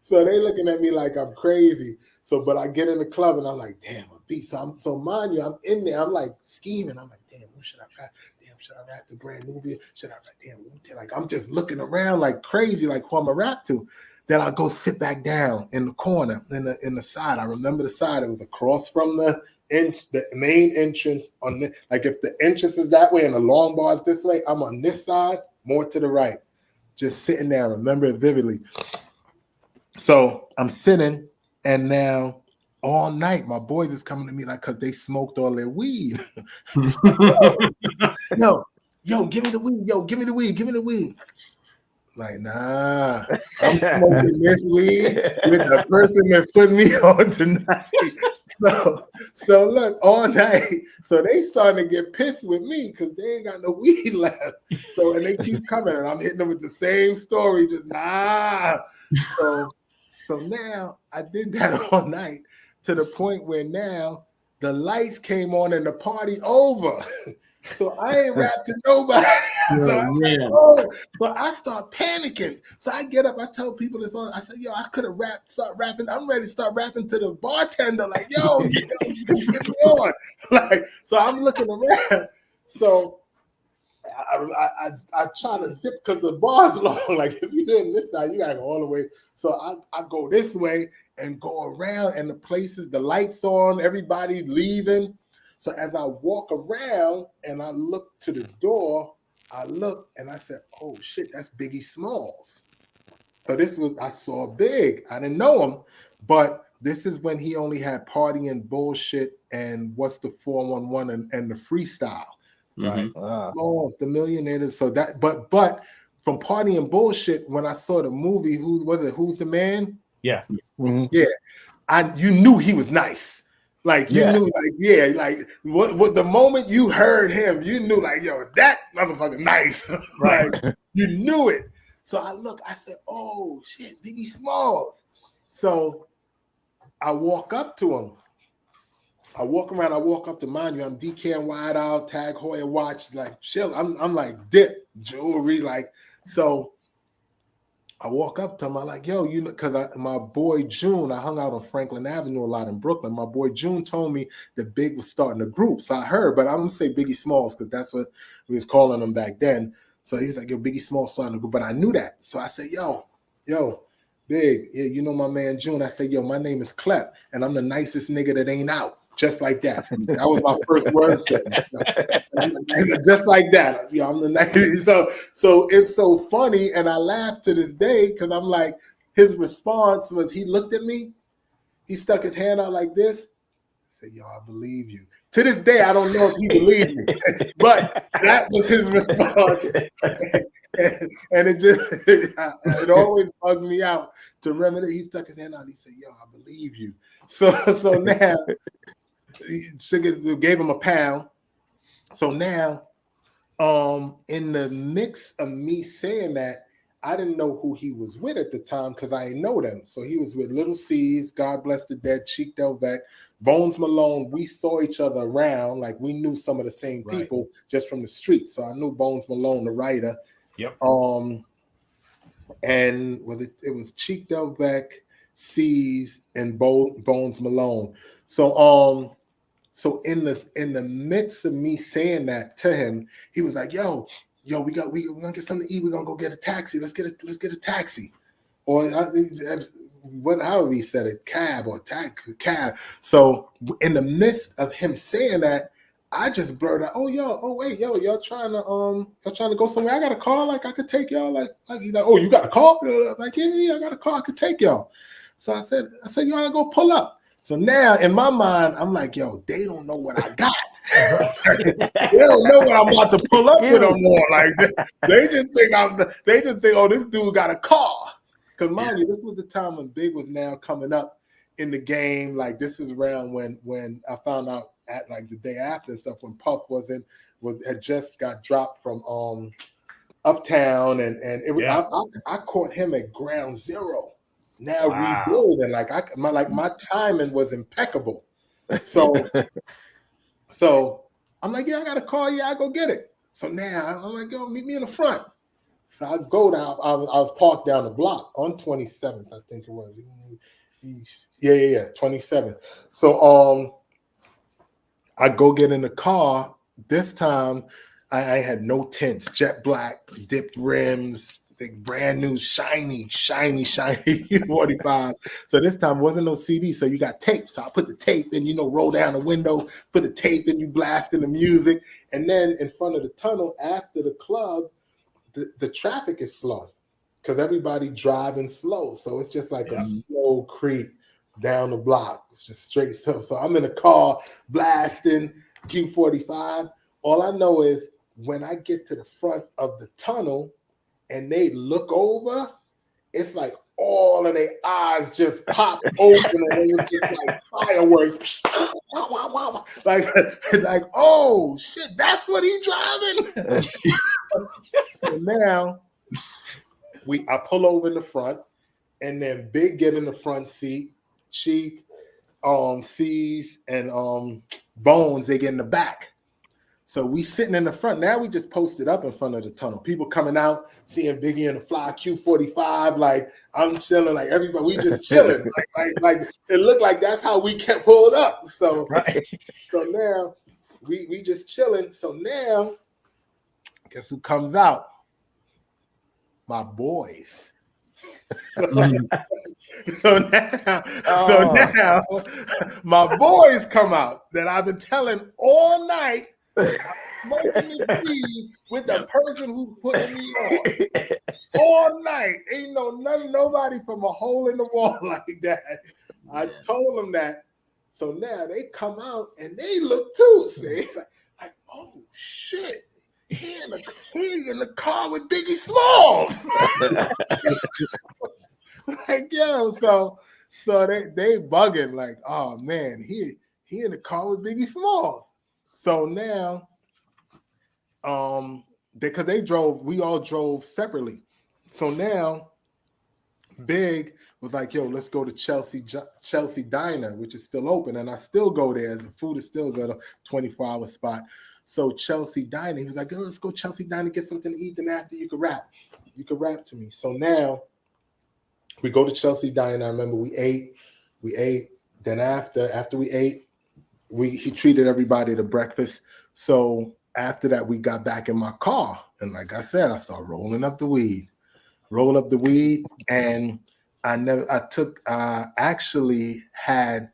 so they looking at me like I'm crazy. So, but I get in the club and I'm like, damn, a beat. So mind you, I'm in there. I'm like scheming. I'm like, damn, who should I rap? Damn, Should I rap the brand new video? Should I rap damn? Like I'm just looking around like crazy, like who I'm a rap to. Then I go sit back down in the corner, in the side. I remember the side. It was across from the main entrance. Like if the entrance is that way and the long bar is this way, I'm on this side, more to the right, just sitting there. I remember it vividly. So I'm sitting, and now all night my boys is coming to me like, cause they smoked all their weed. yo, give me the weed. Yo, give me the weed. Give me the weed. Like, nah, I'm smoking this weed with the person that put me on tonight. So look, all night. So they starting to get pissed with me because they ain't got no weed left. So, and they keep coming, and I'm hitting them with the same story, just nah. So now I did that all night to the point where now the lights came on and the party over. So I ain't rapped to nobody. But I start panicking. So I get up, I tell people this on. I said, yo, I could have start rapping. I'm ready to start rapping to the bartender, like, yo, get me on. Like, so I'm looking around. So I try to zip because the bar's long. Like if you're in this side, you gotta go all the way. So I go this way and go around, and the lights on, everybody leaving. So as I walk around and I look to the door, I look and I said, oh shit, that's Biggie Smalls. So I saw Big. I didn't know him, but this is when he only had Party and Bullshit and What's the 411 and the Freestyle. Right. Smalls, the Millionaires. So that, but from Party and Bullshit, when I saw the movie, Who's the Man?
Yeah.
Mm-hmm. Yeah. You knew he was nice. Like you knew, like, yeah, like what the moment you heard him, you knew, like, yo, that motherfucker nice. Right. Like you knew it. So I said, oh shit, Biggie Smalls. So I walk up to him. I walk around, I walk up to, mind you, I'm DK Wide Out, Tag Heuer watch, like chill. I'm like dip, jewelry, like, so I walk up to him, I'm like, yo, you know, because my boy June, I hung out on Franklin Avenue a lot in Brooklyn. My boy June told me that Big was starting a group. So I heard, but I'm gonna say Biggie Smalls because that's what we was calling him back then. So he's like, yo, Biggie Smalls starting a group, but I knew that. So I said, yo, Big, yeah, you know my man June. I said, yo, my name is Klept, and I'm the nicest nigga that ain't out. Just like that. That was my first words to him. Just like that. You know, I'm the nicest. So it's so funny, and I laugh to this day because I'm like, his response was, he looked at me, he stuck his hand out like this. I said, yo, I believe you. To this day, I don't know if he believed me, but that was his response. And it always bugs me out to remember that he stuck his hand out. He said, yo, I believe you. So now, gave him a pound. So now, in the mix of me saying that, I didn't know who he was with at the time because I didn't know them. So he was with Little C's, God Bless the Dead, Cheek Delvec, Bones Malone. We saw each other around, like we knew some of the same people just from the street. So I knew Bones Malone, the writer.
Yep.
And it was Cheek Delvec, C's, and Bones Malone. So in the midst of me saying that to him, he was like, yo, we're gonna get something to eat. We're gonna go get a taxi. Let's get a taxi. Or however he said it, cab. So in the midst of him saying that, I just blurted out, y'all trying to go somewhere? I got a car, like I could take y'all. Like he's like, oh, you got a car? Like, yeah, I got a car, I could take y'all. So I said, you gotta go pull up. So now in my mind, I'm like, yo, they don't know what I got. They don't know what I'm about to pull up with them on. Like they just think, oh, this dude got a car. Because mind you, this was the time when Big was now coming up in the game. Like this is around when I found out at like the day after and stuff, when Puff had just got dropped from Uptown, and it was I caught him at ground zero. Now rebuilding, my timing was impeccable. So I'm like, yeah, I got a car, yeah, I go get it. So now I'm like, yo, meet me in the front. So I go down. I was parked down the block on 27th, I think it was. Yeah, 27th. So I go get in the car. This time I had no tints, jet black, dipped rims, the brand new shiny 45. So this time wasn't no CD, so you got tape. So I put the tape in, roll down the window, put the tape in, you blast in the music. And then in front of the tunnel after the club, the traffic is slow because everybody driving slow. So it's just like a slow creep down the block. It's just straight. So I'm in a car blasting Q45. All I know is when I get to the front of the tunnel and they look over, it's like all of their eyes just pop open and it was just like fireworks. like, oh shit, that's what he's driving. So now I pull over in the front, and then Big get in the front seat. Cheek, C's, and Bones, they get in the back. So we sitting in the front. Now we just posted up in front of the tunnel. People coming out, seeing Biggie in the fly Q45. Like I'm chilling, like everybody, we just chilling. like it looked like that's how we kept pulled up. So so now we just chilling. So now, guess who comes out? My boys. So now my boys come out that I've been telling all night. Smoking this weed with the person who's putting me on all night. Ain't nobody from a hole in the wall like that. I told them that. So now they come out and they look too. See, like oh shit. He in the car with Biggie Smalls. Like, yo, so they bugging like, oh man, he in the car with Biggie Smalls. So now, because we all drove separately. So now, Big was like, yo, let's go to Chelsea Diner, which is still open, and I still go there. The food is still at a 24-hour spot. So Chelsea Diner, he was like, oh, let's go Chelsea Diner, get something to eat, and after you can rap. You can rap to me. So now we go to Chelsea Diner. I remember we ate. Then after we ate, he treated everybody to breakfast. So after that, we got back in my car. And like I said, I started rolling up the weed. And I actually had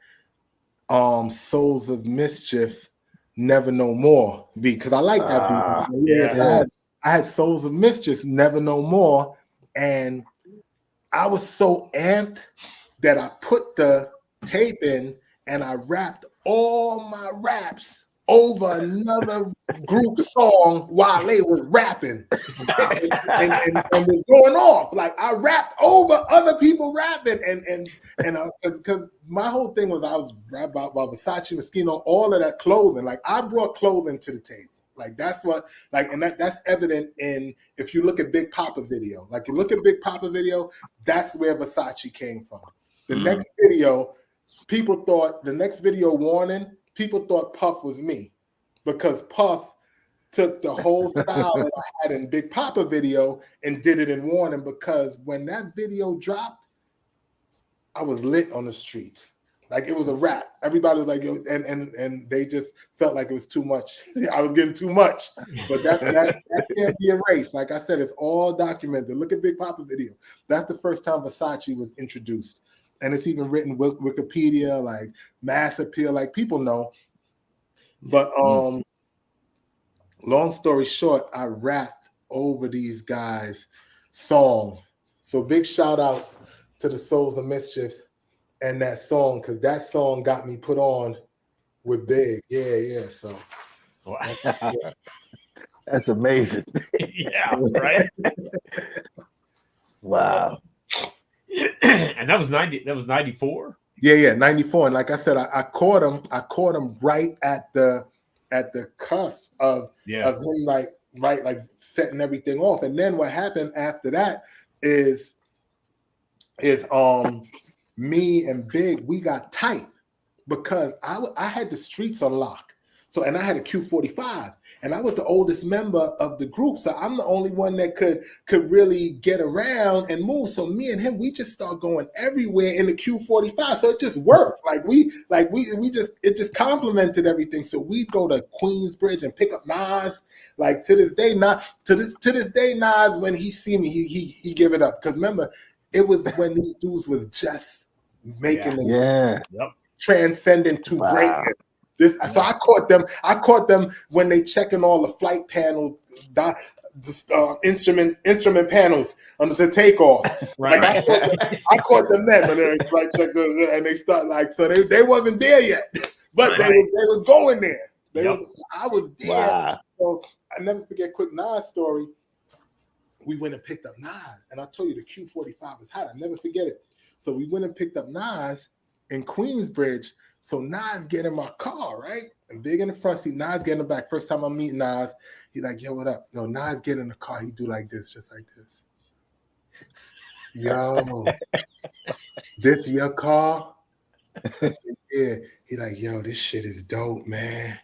Souls of Mischief, Never No More because I like that beat.
Yeah.
I had Souls of Mischief, Never No More, and I was so amped that I put the tape in and I rapped all my raps over another group song while they was rapping and was going off. Like I rapped over other people rapping and because my whole thing was I was rap about Versace, Moschino, all of that clothing. Like I brought clothing to the table. Like that's what and that's evident in if you look at Big Papa video. Like you look at Big Papa video, that's where Versace came from. The next video, warning, people thought Puff was me because Puff took the whole style that I had in Big Papa video and did it in Warning because when that video dropped, I was lit on the streets. Like it was a rap. Everybody was like, yo, and they just felt like it was too much. I was getting too much. But that can't be erased. Like I said, it's all documented. Look at Big Papa video. That's the first time Versace was introduced. And it's even written with Wikipedia, like Mass Appeal, like people know. But long story short, I rapped over these guys' song. So big shout out to the Souls of Mischief and that song, because that song got me put on with Big. Yeah. So
that's amazing.
Yeah, right.
Wow.
And that was 94.
Yeah, 94. And like I said, I caught him right at the cusp of him like setting everything off. And then what happened after that is me and Big, we got tight because I had the streets on lock. So, and I had a Q45, and I was the oldest member of the group. So I'm the only one that could really get around and move. So me and him, we just start going everywhere in the Q45. So it just worked. It just complemented everything. So we'd go to Queensbridge and pick up Nas. Like to this day, Nas, when he see me, he give it up. Because remember, it was when these dudes was just making it transcendent to greatness. So I caught them when they checking all the flight panels, instrument panels under the takeoff.
Right.
Like I caught them then when they flight check and they start like, so they wasn't there yet, but they was going there. I was there. Wow. So I never forget quick Nas story. We went and picked up Nas, and I told you the Q45 is hot. I never forget it. So we went and picked up Nas in Queensbridge. So Nas get in my car, right? And Big in the front seat, Nas get in the back. First time I'm meeting Nas, he like, yo, what up? No, Nas get in the car, he do like this, just like this. Yo, this your car? I said, yeah. He like, yo, this shit is dope, man.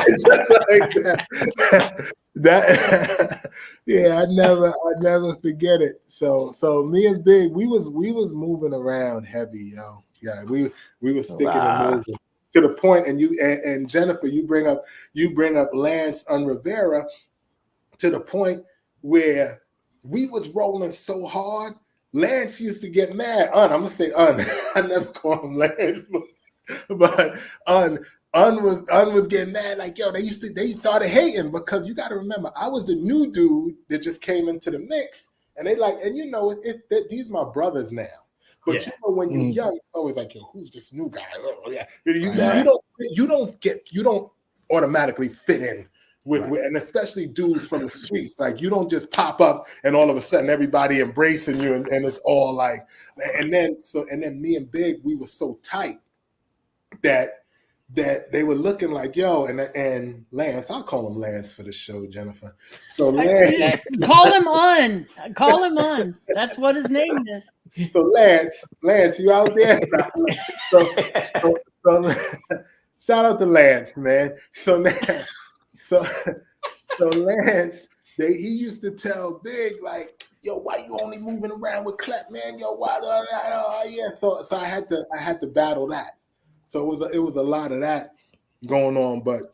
It's just like that. Yeah, I never forget it. So me and Big, we was moving around heavy, yo. Yeah, we were sticking and moving to the point. And you and Jennifer, you bring up Lance on Rivera to the point where we was rolling so hard. Lance used to get mad. I'm gonna say I never call him Lance, but was getting mad. Like, yo, they started hating because you got to remember, I was the new dude that just came into the mix, and they like, and you know, these my brothers now. But you know, when you're young, it's always like, yo, who's this new guy? Oh, yeah, you don't automatically fit in. And especially dudes from the streets, like you don't just pop up and all of a sudden everybody embracing you and it's all like, and then me and Big, we were so tight that they were looking like, yo, and Lance, I'll call him Lance for the show, Jennifer. So Lance,
call him on. That's what his name is.
So Lance, you out there? so shout out to Lance, man. So Lance, he used to tell Big like, yo, why you only moving around with Klept, man? Yo, why? Yeah. So I had to battle that. So it was a lot of that going on. But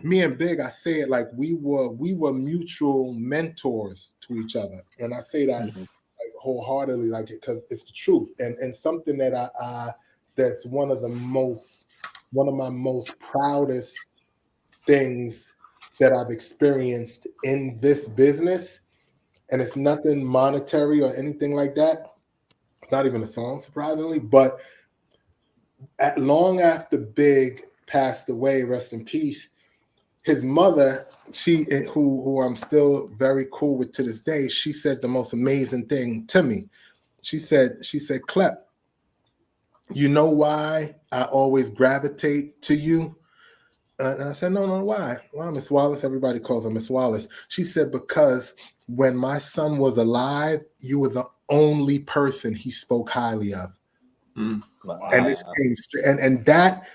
me and Big, I say it like we were mutual mentors to each other, and I say that like, wholeheartedly, like it, because it's the truth, and something that I that's one of my most proudest things that I've experienced in this business, and it's nothing monetary or anything like that. It's not even a song, surprisingly, but long after Big passed away, rest in peace, his mother, who I'm still very cool with to this day, she said the most amazing thing to me. She said, Klept, you know why I always gravitate to you? And I said, no, why? Why Miss Wallace? Everybody calls her Miss Wallace. She said, because when my son was alive, you were the only person he spoke highly of. Wow. And this came straight, and that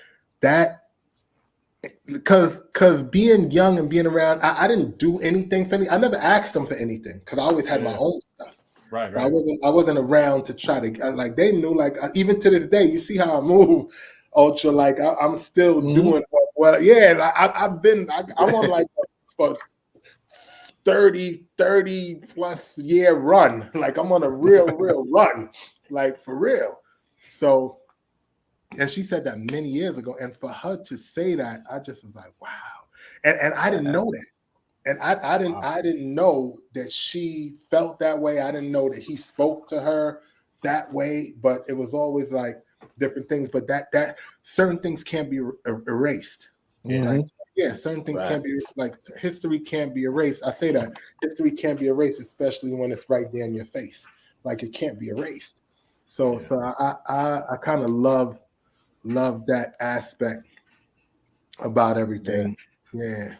because being young and being around, I didn't do anything for me. I never asked them for anything because I always had my own stuff. Right. So I wasn't around to try to like. They knew, like, even to this day, you see how I move, Ultra. Like I'm still doing well. Yeah, I'm on like a 30 plus year run. Like I'm on a real run, like for real. So, and she said that many years ago, and for her to say that, I just was like, wow. And I didn't know that. And I didn't know that she felt that way. I didn't know that he spoke to her that way, but it was always like different things. But that certain things can't be erased. Like, certain things can't be, like, history can't be erased. I say that history can't be erased, especially when it's right there in your face. Like, it can't be erased. So I kind of love that aspect about everything. Yeah.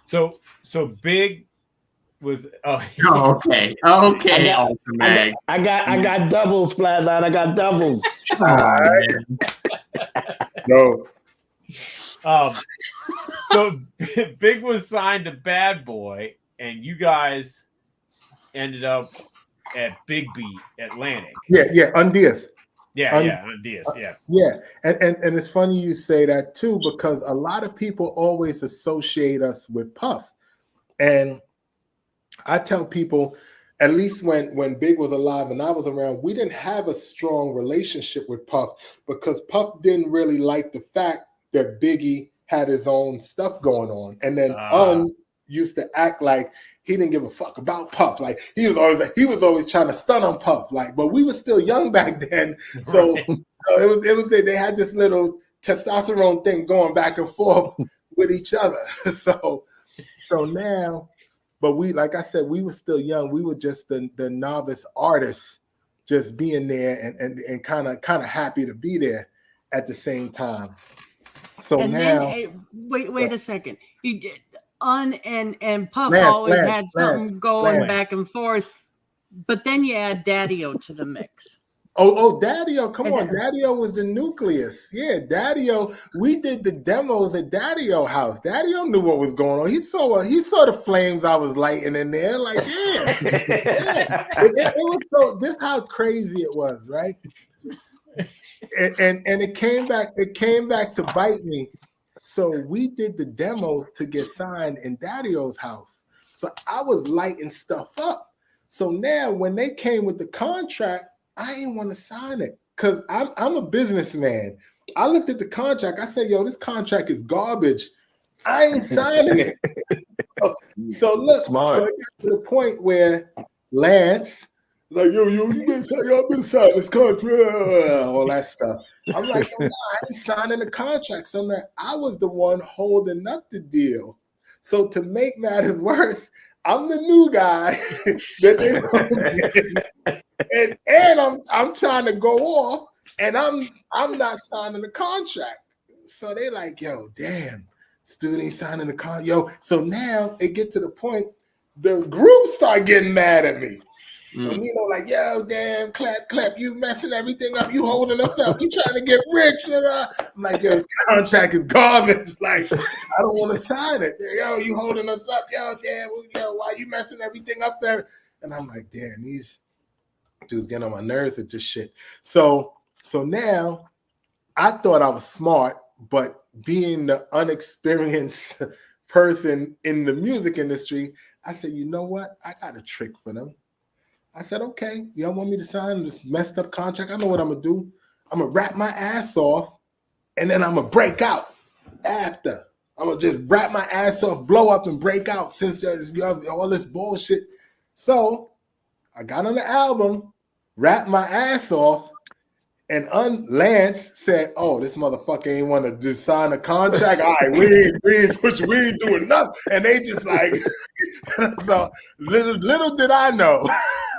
So Big was
okay.
I got doubles, Flatline. I got doubles.
No.
So Big was signed to Bad Boy, and you guys ended up at Big Beat Atlantic.
Yeah, Undias.
Diaz, yeah.
Yeah, and it's funny you say that too, because a lot of people always associate us with Puff. And I tell people, at least when Big was alive and I was around, we didn't have a strong relationship with Puff because Puff didn't really like the fact that Biggie had his own stuff going on. And then used to act like he didn't give a fuck about Puff. Like he was always trying to stun on Puff. Like, but we were still young back then. So,
Right.
it was they had this little testosterone thing going back and forth with each other. So now, but we, like I said, we were still young. We were just the novice artists, just being there and kind of happy to be there at the same time. So
and
now,
then, wait a second. You did and Puff
Lance,
always had something going
Lance.
back and forth, but then you add Daddy-O to the mix.
Oh, Daddy-O, come on. Daddy-O was the nucleus. Yeah, Daddy-O, we did the demos at Daddy-O house. Daddy-O knew what was going on. He saw the flames I was lighting in there. Like, yeah. It was so, this how crazy it was, right? And it came back to bite me. So we did the demos to get signed in Daddy-O's house. So I was lighting stuff up. So now when they came with the contract, I didn't want to sign it because I'm a businessman. I looked at the contract. I said, yo, this contract is garbage. I ain't signing it. So look,
Smart.
so it got to the point where Lance was like, y'all been signing this contract, all that stuff. I'm like, no, I ain't signing the contract. So now I was the one holding up the deal. So to make matters worse, I'm the new guy that they brought in. And I'm trying to go off, and I'm not signing the contract. So they like, yo, damn, student ain't signing the contract. Yo, so now it get to the point the group start getting mad at me. And like, yo, damn, Klept, you messing everything up. You holding us up. You trying to get rich. I'm like, yo, this contract is garbage. Like, I don't want to sign it. Yo, you holding us up. Yo, damn, why you messing everything up there? And I'm like, damn, these dudes getting on my nerves with this shit. So now I thought I was smart, but being the unexperienced person in the music industry, I said, you know what? I got a trick for them. I said, okay, y'all want me to sign this messed up contract? I know what I'm going to do. I'm going to rap my ass off, and then I'm going to break out after. I'm going to just rap my ass off, blow up, and break out since you have all this bullshit. So I got on the album, rapped my ass off, and Lance said, oh, this motherfucker ain't want to just sign a contract. All right, we ain't doing nothing. And they just like, so little did I know.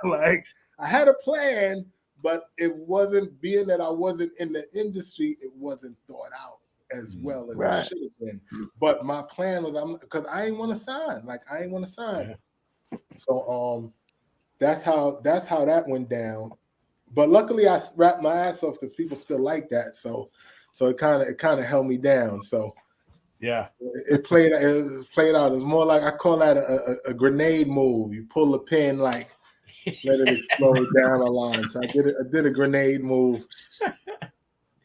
Like, I had a plan, but it wasn't, being that I wasn't in the industry, it wasn't thought out as well as it should have been. But my plan was, because I ain't want to sign. Like, I ain't want to sign. Yeah. So that's how that went down. But luckily, I wrapped my ass off because people still like that. So it kind of held me down. So
yeah,
it played out. It was more like, I call that a grenade move. You pull the pin, like let it explode down the line. So I did a grenade move.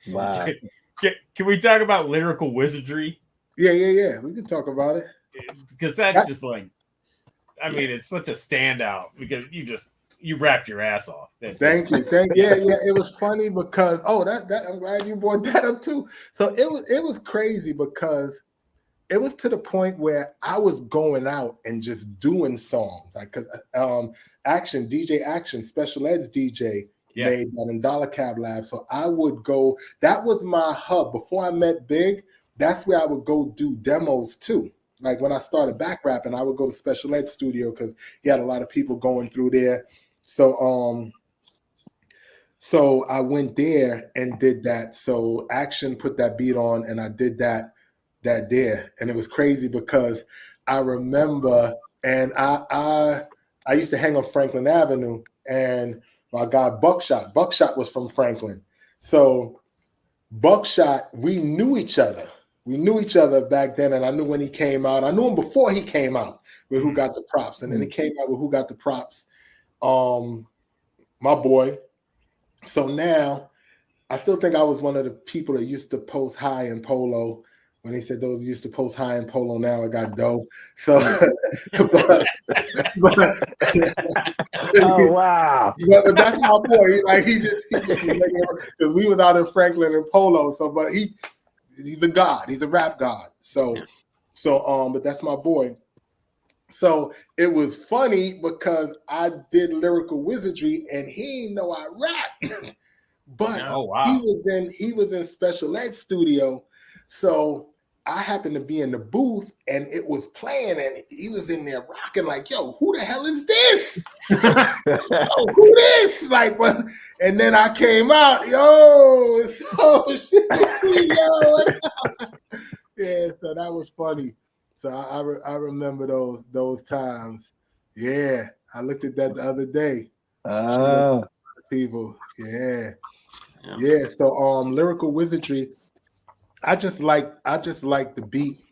Wow.
Can we talk about lyrical wizardry?
Yeah. We can talk about it
because that's just like, I mean, it's such a standout because you wrapped your ass off.
Thank you. Yeah. It was funny because that I'm glad you brought that up too. So it was crazy because it was to the point where I was going out and just doing songs, like, cause DJ Action, Special Ed's DJ made that in Dollar Cab Lab. So I would go. That was my hub before I met Big. That's where I would go do demos too. Like when I started back rapping, I would go to Special Ed studio because he had a lot of people going through there. So I went there and did that. So Action put that beat on, and I did that there, and it was crazy because I remember, and I used to hang on Franklin Avenue, and my guy Buckshot was from Franklin. So Buckshot, we knew each other. We knew each other back then, and I knew when he came out. I knew him before he came out with Who Got the Props, and then he came out with Who Got the Props. My boy. So now, I still think I was one of the people that used to post high in polo. When they said those used to post high in polo, now I got dough. So, but
Oh wow!
but that's my boy. He just because we was out in Franklin in polo. So, but he's a god. He's a rap god. So, but that's my boy. So it was funny because I did lyrical wizardry and he didn't know I rap. But he was in special ed studio. So I happened to be in the booth and it was playing and he was in there rocking like, yo, who the hell is this? Yo, who this? Like, and then I came out, yo, shit, yo. Yeah, so that was funny. So I remember those times. Yeah, I looked at that the other day. People, yeah. So lyrical wizardry. I just like the beat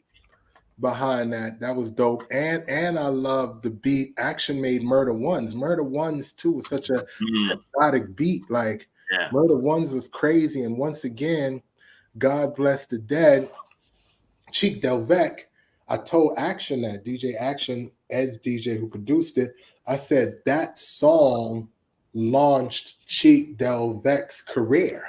behind that. That was dope, and I love the beat. Action made Murder Ones. Murder Ones too was such a hypnotic beat. Like Murder Ones was crazy, and once again, God bless the dead, Cheek Delvec. I told Action that DJ Action, Ed's DJ who produced it. I said that song launched Cheek Delvec's career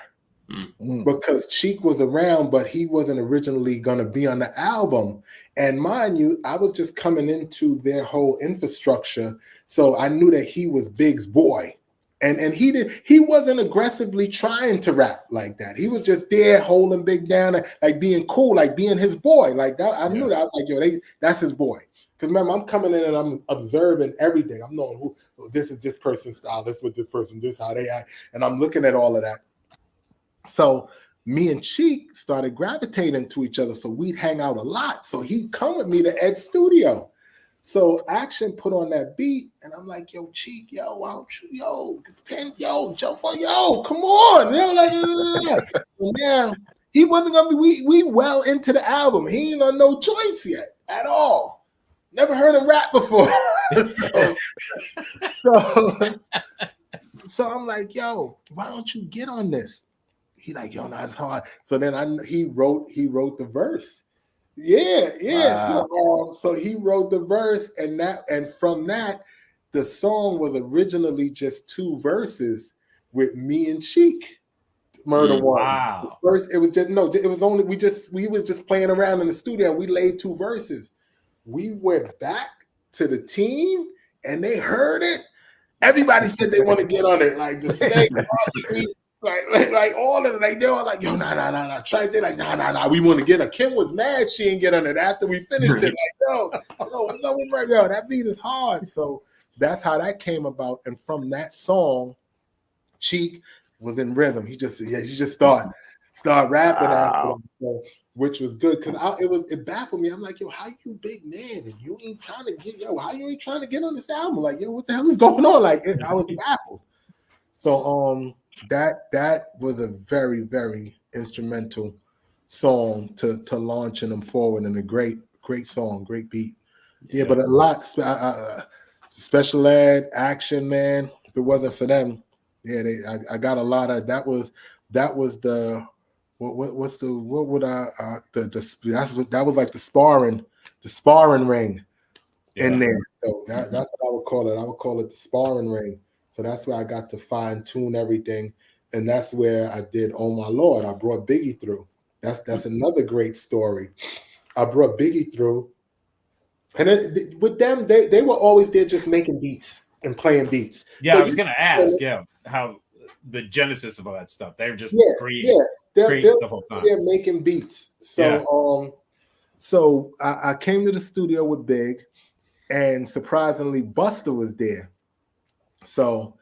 because Cheek was around, but he wasn't originally going to be on the album. And mind you, I was just coming into their whole infrastructure, so I knew that he was Big's boy. And he wasn't aggressively trying to rap like that. He was just there holding Big down and like being cool, like being his boy. Like that, I knew that. I was like, yo, that's his boy. Because remember, I'm coming in and I'm observing everything. I'm knowing who this is, this person's style, this with this person, this how they act, and I'm looking at all of that. So me and Cheek started gravitating to each other, so we'd hang out a lot. So he'd come with me to Ed's studio. So Action put on that beat, and I'm like, yo, Cheek, yo, why don't you, jump on, come on, So now he wasn't gonna be. We well into the album. He ain't on No Choice yet at all. Never heard him rap before. So I'm like, yo, why don't you get on this? He like, yo, not as hard. So then he wrote the verse. Yeah. Wow. So he wrote the verse, and from that, the song was originally just 2 verses with me and Cheek. Murder Ones. Wow. First, it was only we was just playing around in the studio. And we laid 2 verses. We went back to the team, and they heard it. Everybody said they want to get on it, like the Snake. Like all of them, like they all like, yo, nah. Try they like, nah. We want to get her. Kim was mad she didn't get on it after we finished it. Like, yo, that beat is hard. So that's how that came about. And from that song, Cheek was in rhythm. He just started rapping after him, so, which was good because it baffled me. I'm like, yo, how you big man and you ain't trying to get how you ain't trying to get on this album? Like, yo, what the hell is going on? Like, I was baffled. So that was a very, very instrumental song to launching them forward, and a great song, great beat. Yeah, but a lot special ed, Action, man. If it wasn't for them, I got a lot of that was the that was like the sparring ring in there. So that's what I would call it. I would call it the sparring ring. So that's where I got to fine tune everything, and that's where I did Oh My Lord. I brought Biggie through. That's another great story. I brought Biggie through, and with them, they were always there just making beats and playing beats.
Yeah, so I was gonna ask, how the genesis of all that stuff. They're just creating the whole time.
They're making beats. So so I came to the studio with Big, and surprisingly, Busta was there. So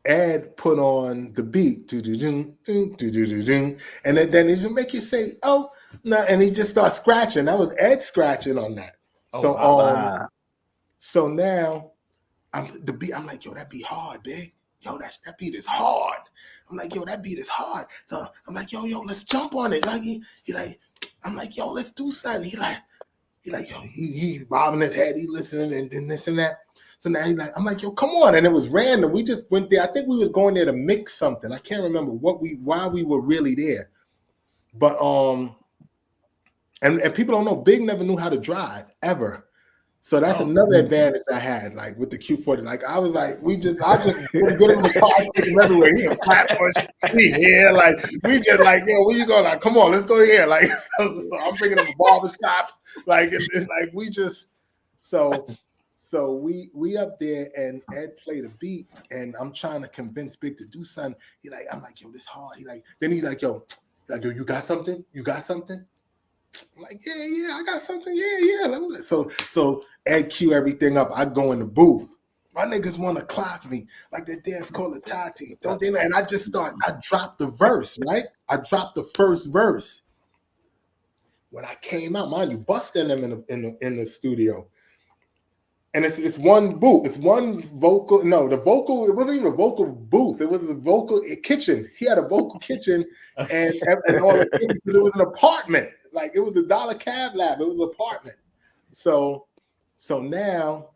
Ed put on the beat, and then he just make you say, "Oh no," and he just starts scratching. That was Ed scratching on that. So now the beat. I'm like, yo, that beat hard, Big. Yo, that beat is hard. I'm like, yo, that beat is hard. So I'm like, yo, let's jump on it. Like he like, I'm like, yo, let's do something. He like, yo, he bobbing his head, he listening and this and that. So now I'm like, yo, come on. And it was random. We just went there. I think we was going there to mix something. I can't remember why we were really there. But and people don't know, Big never knew how to drive ever. So that's another advantage I had, like with the Q40. Like I was like, I just get him in the car, take him everywhere. He a Flatbush, we here, like we just like, yo, where you going? Like, come on, let's go here. Like, so I'm bringing him to barber shops. Like it's like we just so we up there and Ed played a beat and I'm trying to convince Big to do something. I'm like, yo, this hard. Then he's like, yo, you got something? You got something? I'm like, yeah, I got something. Yeah. So Ed cue everything up. I go in the booth. My niggas want to clock me like that dance called the Tati. Don't they? And I dropped the verse, right? I dropped the first verse. When I came out, mind you, busting them in the studio. And it's one booth. It's one vocal. No, the vocal, it wasn't even a vocal booth. It was a vocal kitchen. He had a vocal kitchen and all the things. It was an apartment. Like it was a Dollar Cab Lab. It was an apartment. So now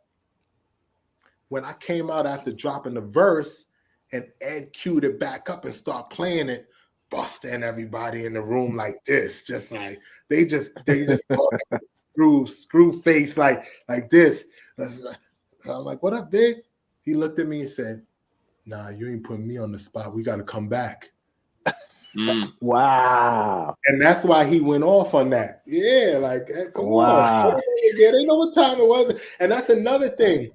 when I came out after dropping the verse and Ed queued it back up and start playing it, busting everybody in the room like this, just like they just screw face like this. I'm like, what up, Big? He looked at me and said, nah, you ain't putting me on the spot. We got to come back.
Wow.
And that's why he went off on that. Yeah, like, come on. Yeah, they know what time it was. And that's another thing.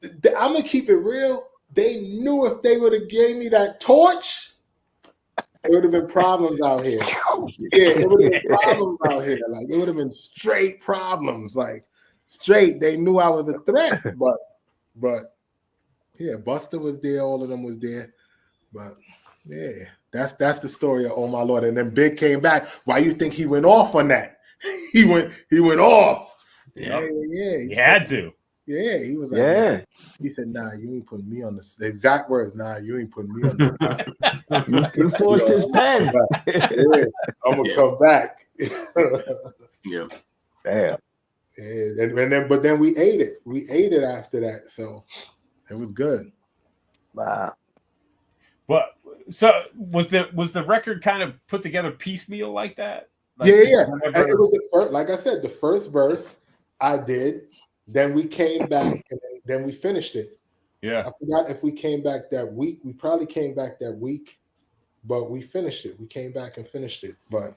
I'm going to keep it real. They knew if they would have gave me that torch, it would have been problems out here. Yeah, it would have been problems out here. Like, it would have been straight problems. Like, straight. They knew I was a threat. But yeah, Buster was there. All of them was there. But yeah, that's the story of Oh My Lord. And then Big came back. Why you think he went off on that? He went off. Yeah.
He had to.
Yeah, he was like, he said, nah, you ain't putting me on the exact words. Nah, you ain't putting me on the spot.
You forced his pen.
I'm gonna come back.
Yeah.
Damn.
Yeah, but then we ate it. We ate it after that, so it was good.
Wow.
Well, so was the record kind of put together piecemeal like that? Like,
yeah. And it was the first, like I said, the first verse I did. Then we came back and then we finished it.
Yeah.
I forgot if we came back that week. We probably came back that week, but we finished it. We came back and finished it. But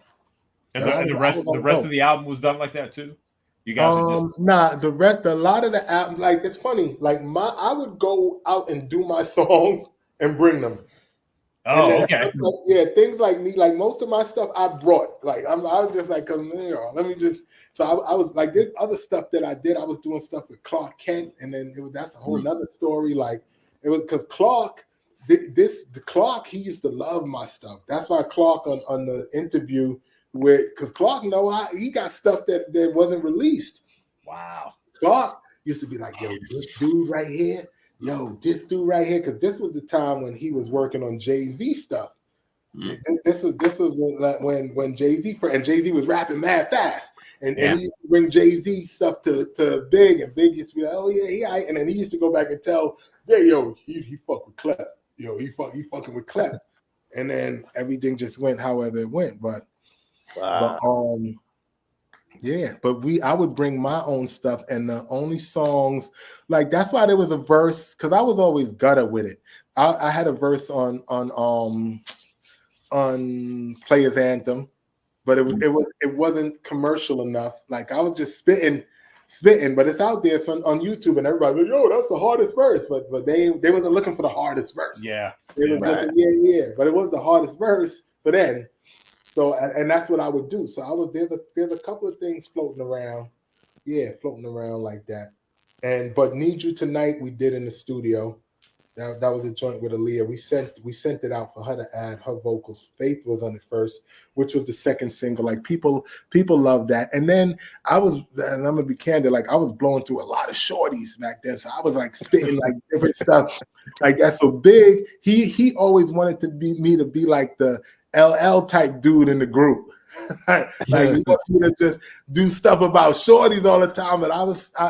the rest of the album was done like that too. You guys
a lot of the album, like it's funny. Like I would go out and do my songs and bring them.
Oh, okay.
Things like me, like most of my stuff I brought. Like I was just like, let me just. So I was like, there's other stuff that I did. I was doing stuff with Clark Kent, and then that's a whole nother story. Like it was because Clark, Clark, he used to love my stuff. That's why Clark on the interview because Clark he got stuff that wasn't released.
Wow.
Clark used to be like, yo, this dude right here. Yo, this dude right here, because this was the time when he was working on Jay-Z stuff. This was when Jay-Z and Jay-Z was rapping mad fast, and he used to bring Jay-Z stuff to Big, and Big used to be like, oh yeah, and then he used to go back and tell, he fuck with Klept, he fucking with Klept, and then everything just went however it went, but I would bring my own stuff, and the only songs, like that's why there was a verse, because I was always gutter with it. I had a verse on Players Anthem, but it wasn't commercial enough. Like I was just spitting, but it's out there on YouTube, and everybody's like, yo, that's the hardest verse, but they wasn't looking for the hardest verse.
Yeah,
they was looking, but it was the hardest verse for them. So, and that's what I would do. So there's a couple of things floating around like that. But Need You Tonight we did in the studio. That was a joint with Aaliyah. We sent it out for her to add her vocals. Faith was on it first, which was the second single. Like people loved that. And then and I'm gonna be candid, like I was blowing through a lot of shorties back then. So I was like spitting like different stuff like that. So Big, he always wanted me to be like the LL type dude in the group. Like he wanted me to just do stuff about shorties all the time. But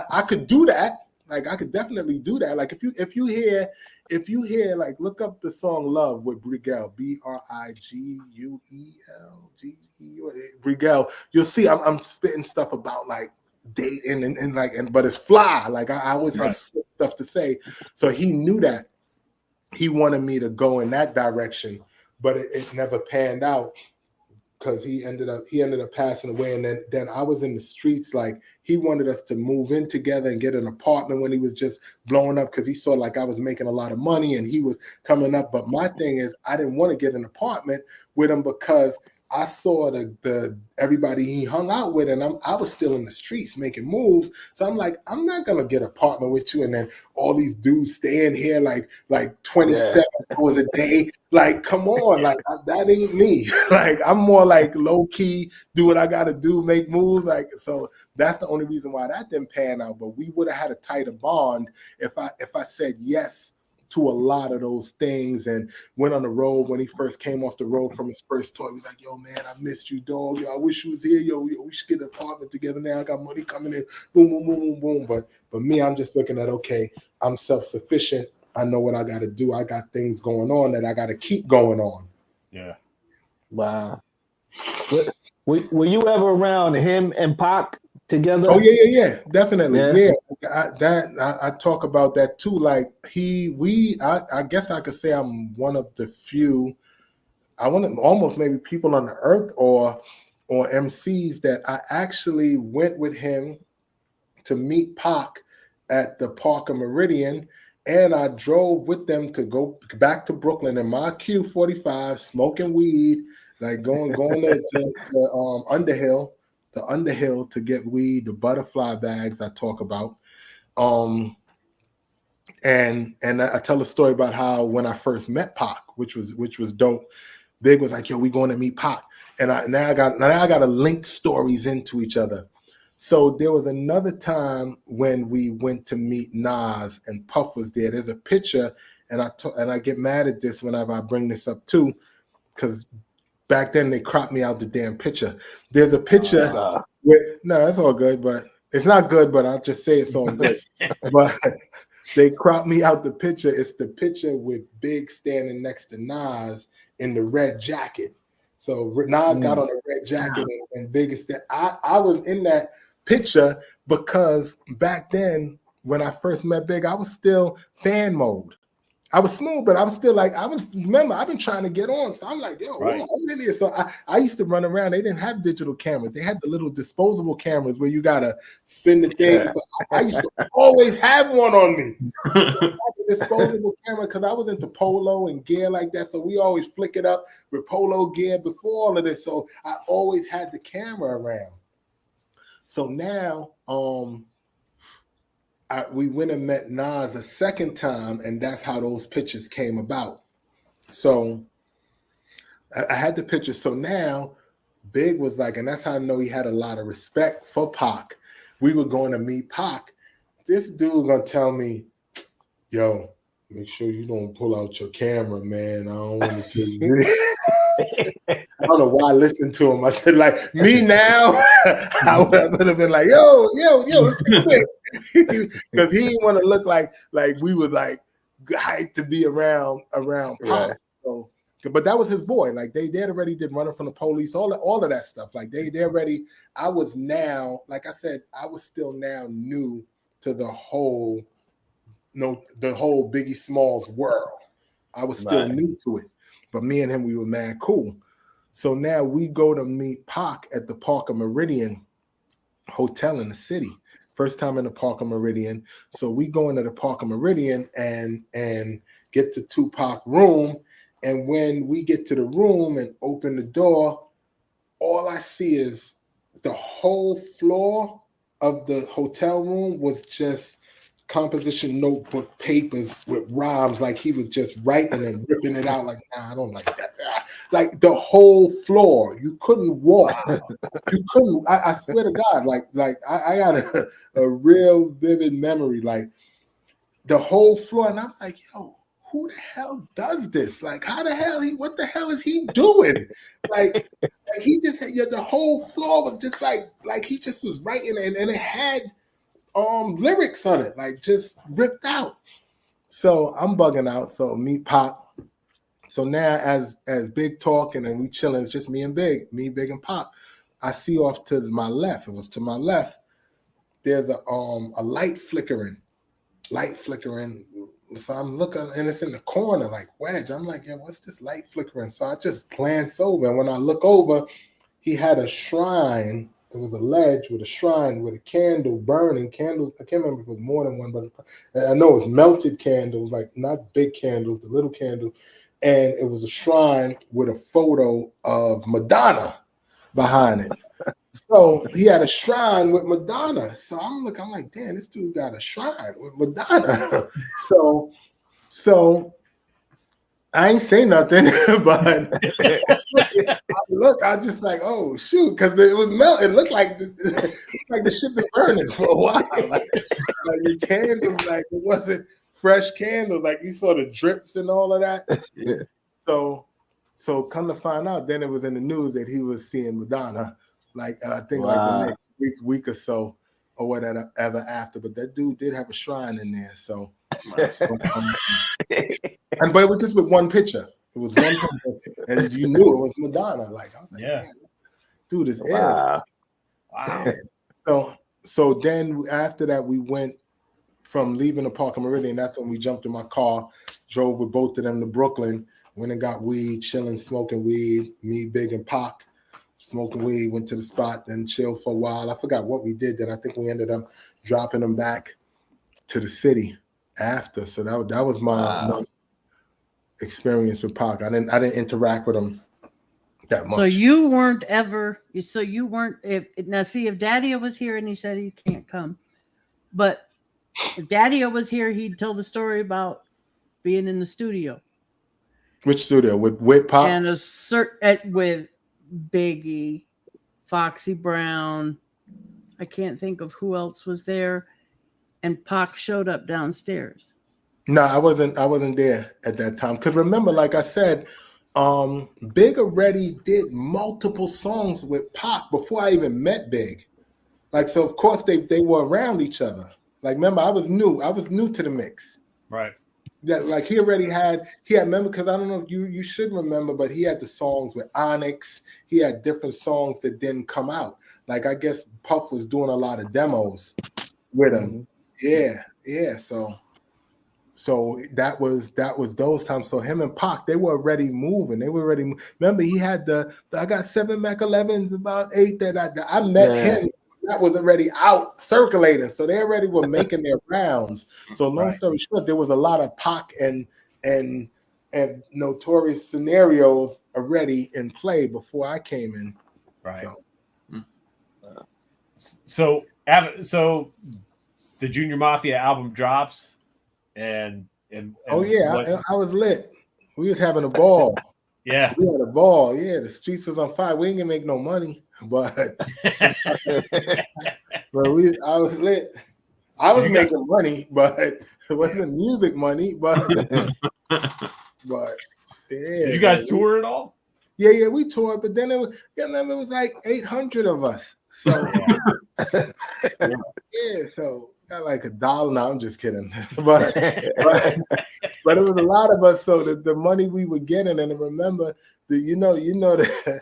I could do that. Like I could definitely do that. Like if you hear like look up the song Love with Brigel, Briguel, Brigel, you'll see I'm spitting stuff about like dating and but it's fly. Like I always had stuff to say. So he knew that. He wanted me to go in that direction, but it never panned out. Because he ended up passing away, and then I was in the streets. Like he wanted us to move in together and get an apartment when he was just blowing up, because he saw like I was making a lot of money and he was coming up. But my thing is, I didn't want to get an apartment with him because I saw the everybody he hung out with, and I was still in the streets making moves. So I'm like, I'm not gonna get an apartment with you, and then all these dudes staying here like 27 hours a day. Like, come on, like that ain't me. Like I'm more like low key, do what I gotta do, make moves. Like so that's the only reason why that didn't pan out. But we would have had a tighter bond if I said yes to a lot of those things and went on the road. When he first came off the road from his first tour, he was like, yo, man, I missed you, dog. Yo, I wish you was here. Yo, we should get an apartment together now. I got money coming in. Boom, boom, boom, boom, boom. But me, I'm just looking at, okay, I'm self-sufficient. I know what I got to do. I got things going on that I got to keep going on.
Yeah.
Wow. Were you ever around him and Pac together?
Oh yeah, definitely. Yeah, I talk about that too. Like I guess I could say I'm one of the few. I want to almost maybe people on the earth or MCs that I actually went with him to meet Pac at the Parker Meridian, and I drove with them to go back to Brooklyn in my Q45, smoking weed, like going to Underhill. The Underhill to get weed, the butterfly bags I talk about. And I tell a story about how when I first met Pac, which was dope. Big was like, yo, we going to meet Pac. And now I got to link stories into each other. So there was another time when we went to meet Nas and Puff was there. There's a picture, and I get mad at this whenever I bring this up too, because back then they cropped me out the damn picture. There's a picture no, it's all good, but it's not good, but I'll just say it's all good. But they cropped me out the picture. It's the picture with Big standing next to Nas in the red jacket. So Nas got on a red jacket and Big is there. I was in that picture because back then when I first met Big, I was still fan mode. I was smooth, but I was still like, remember, I've been trying to get on. So I'm like, yo, I'm in here. So I used to run around. They didn't have digital cameras. They had the little disposable cameras where you got to spin the thing. Yeah. So I used to always have one on me. So I had a disposable camera because I was into polo and gear like that. So we always flick it up with polo gear before all of this. So I always had the camera around. So now, we went and met Nas a second time, and that's how those pictures came about. So I had the pictures. So now Big was like, and that's how I know he had a lot of respect for Pac. We were going to meet Pac. This dude gonna tell me, yo, make sure you don't pull out your camera, man. I don't want to tell you this. I don't know why I listened to him. I said, like, me now, I would have been like, yo, let's do it. Because he didn't want to look like we were like hyped to be around Pac. Yeah. So, but that was his boy. Like they already did Running from the Police, all of that stuff. Like they already. I was now, like I said, I was still now new to the whole Biggie Smalls world. I was still new to it. But me and him, we were mad cool. So now we go to meet Pac at the Parker Meridian Hotel in the city. First time in the Parker Meridian. So we go into the Parker Meridian and get to Tupac room. And when we get to the room and open the door, all I see is the whole floor of the hotel room was just composition notebook papers with rhymes, like he was just writing and ripping it out. Like, nah, I don't like that. Like the whole floor, you couldn't walk. You couldn't. I swear to God, like I got a real vivid memory, like the whole floor, and I'm like, yo, who the hell does this? Like, how the hell what the hell is he doing? Like he just the whole floor was just like he just was writing, and it had lyrics on it, like just ripped out. So I'm bugging out. So me, Pop. So now as Big talking and we chilling, it's just me, Big and Pop. I see off to my left. It was to my left. There's a light flickering. So I'm looking, and it's in the corner, like Wedge. I'm like, yeah, what's this light flickering? So I just glance over, and when I look over, he had a shrine. There was a ledge with a shrine with a candle burning. Candles, I can't remember if it was more than one, but I know it was melted candles, like not big candles, the little candle. And it was a shrine with a photo of Madonna behind it. So he had a shrine with Madonna. So I'm like, damn, this dude got a shrine with Madonna. So I ain't say nothing, but I just like, oh shoot, because it was melting. It looked like the shit been burning for a while. Like the candles, like it wasn't fresh candles, like you saw the drips and all of that.
Yeah.
So come to find out, then it was in the news that he was seeing Madonna, like I think like
Wow.
the next week or so, or whatever after. But that dude did have a shrine in there. So, but it was just with one picture. It was one picture, and you knew it was Madonna. Like, I was like,
Yeah.
man, dude is ill.
Wow.
Wow.
So then after that, we went from leaving the Park of Meridian. That's when we jumped in my car, drove with both of them to Brooklyn, went and got weed, chilling, smoking weed. Me, Big, and Pac smoking weed. Went to the spot, then chilled for a while. I forgot what we did. Then I think we ended up dropping them back to the city after. So that was my experience with Pac. I didn't interact with him that much.
So you weren't if Daddy was here and he said he can't come, but if Daddy was here, he'd tell the story about being in the studio.
Which studio? With Pac?
And with Biggie, Foxy Brown. I can't think of who else was there. And Pac showed up downstairs.
No, I wasn't there at that time. Because remember, like I said, Big already did multiple songs with Pac before I even met Big. Like, so of course they were around each other. Like, remember, I was new to the mix.
Right.
That like he had remember, because I don't know if you should remember, but he had the songs with Onyx. He had different songs that didn't come out. Like, I guess Puff was doing a lot of demos with him. Yeah. So that was those times. So him and Pac, they were already moving. Remember, he had I got 7 Mac 11s, about 8 that I met him. That was already out circulating. So they already were making their rounds. So long story short, there was a lot of Pac and Notorious scenarios already in play before I came in.
Right. So the Junior Mafia album drops, and
oh yeah, I was lit. We was having a ball.
Yeah,
we had a ball. Yeah, the streets was on fire. We ain't gonna make no money, but I was lit. I was making money, but it wasn't music money. But yeah.
Did you guys tour at all?
Yeah, we toured, but then it was like 800 of us. So so got like $1. No, I'm just kidding. but it was a lot of us. So the money we were getting, and remember that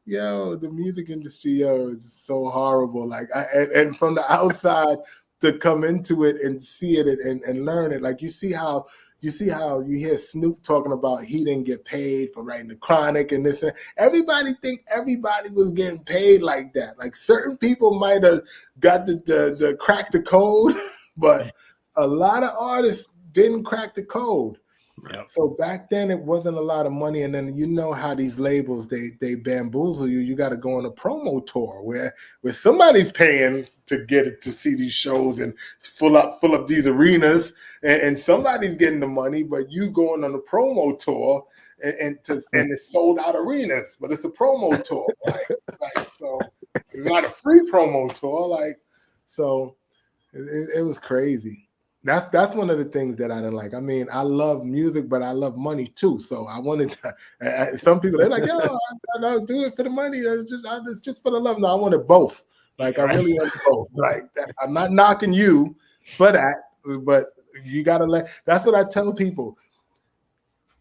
the music industry is so horrible. Like and from the outside to come into it and see it and learn it. Like you see how you hear Snoop talking about he didn't get paid for writing the Chronic and this. And everybody think everybody was getting paid like that. Like certain people might have got the crack the code, but a lot of artists didn't crack the code.
Yep.
So back then it wasn't a lot of money, and then you know how these labels they bamboozle you. You got to go on a promo tour where somebody's paying to get it to see these shows and full up these arenas, and somebody's getting the money, but you going on a promo tour and it's sold out arenas, but it's a promo tour, so it's not a free promo tour, so it was crazy. That's one of the things that I didn't like. I mean, I love music, but I love money too. So I wanted to. Some people they're like, "Yo, I don't do it for the money. It's just for the love." No, I wanted both. I really want both. I'm not knocking you for that, but you gotta let. That's what I tell people.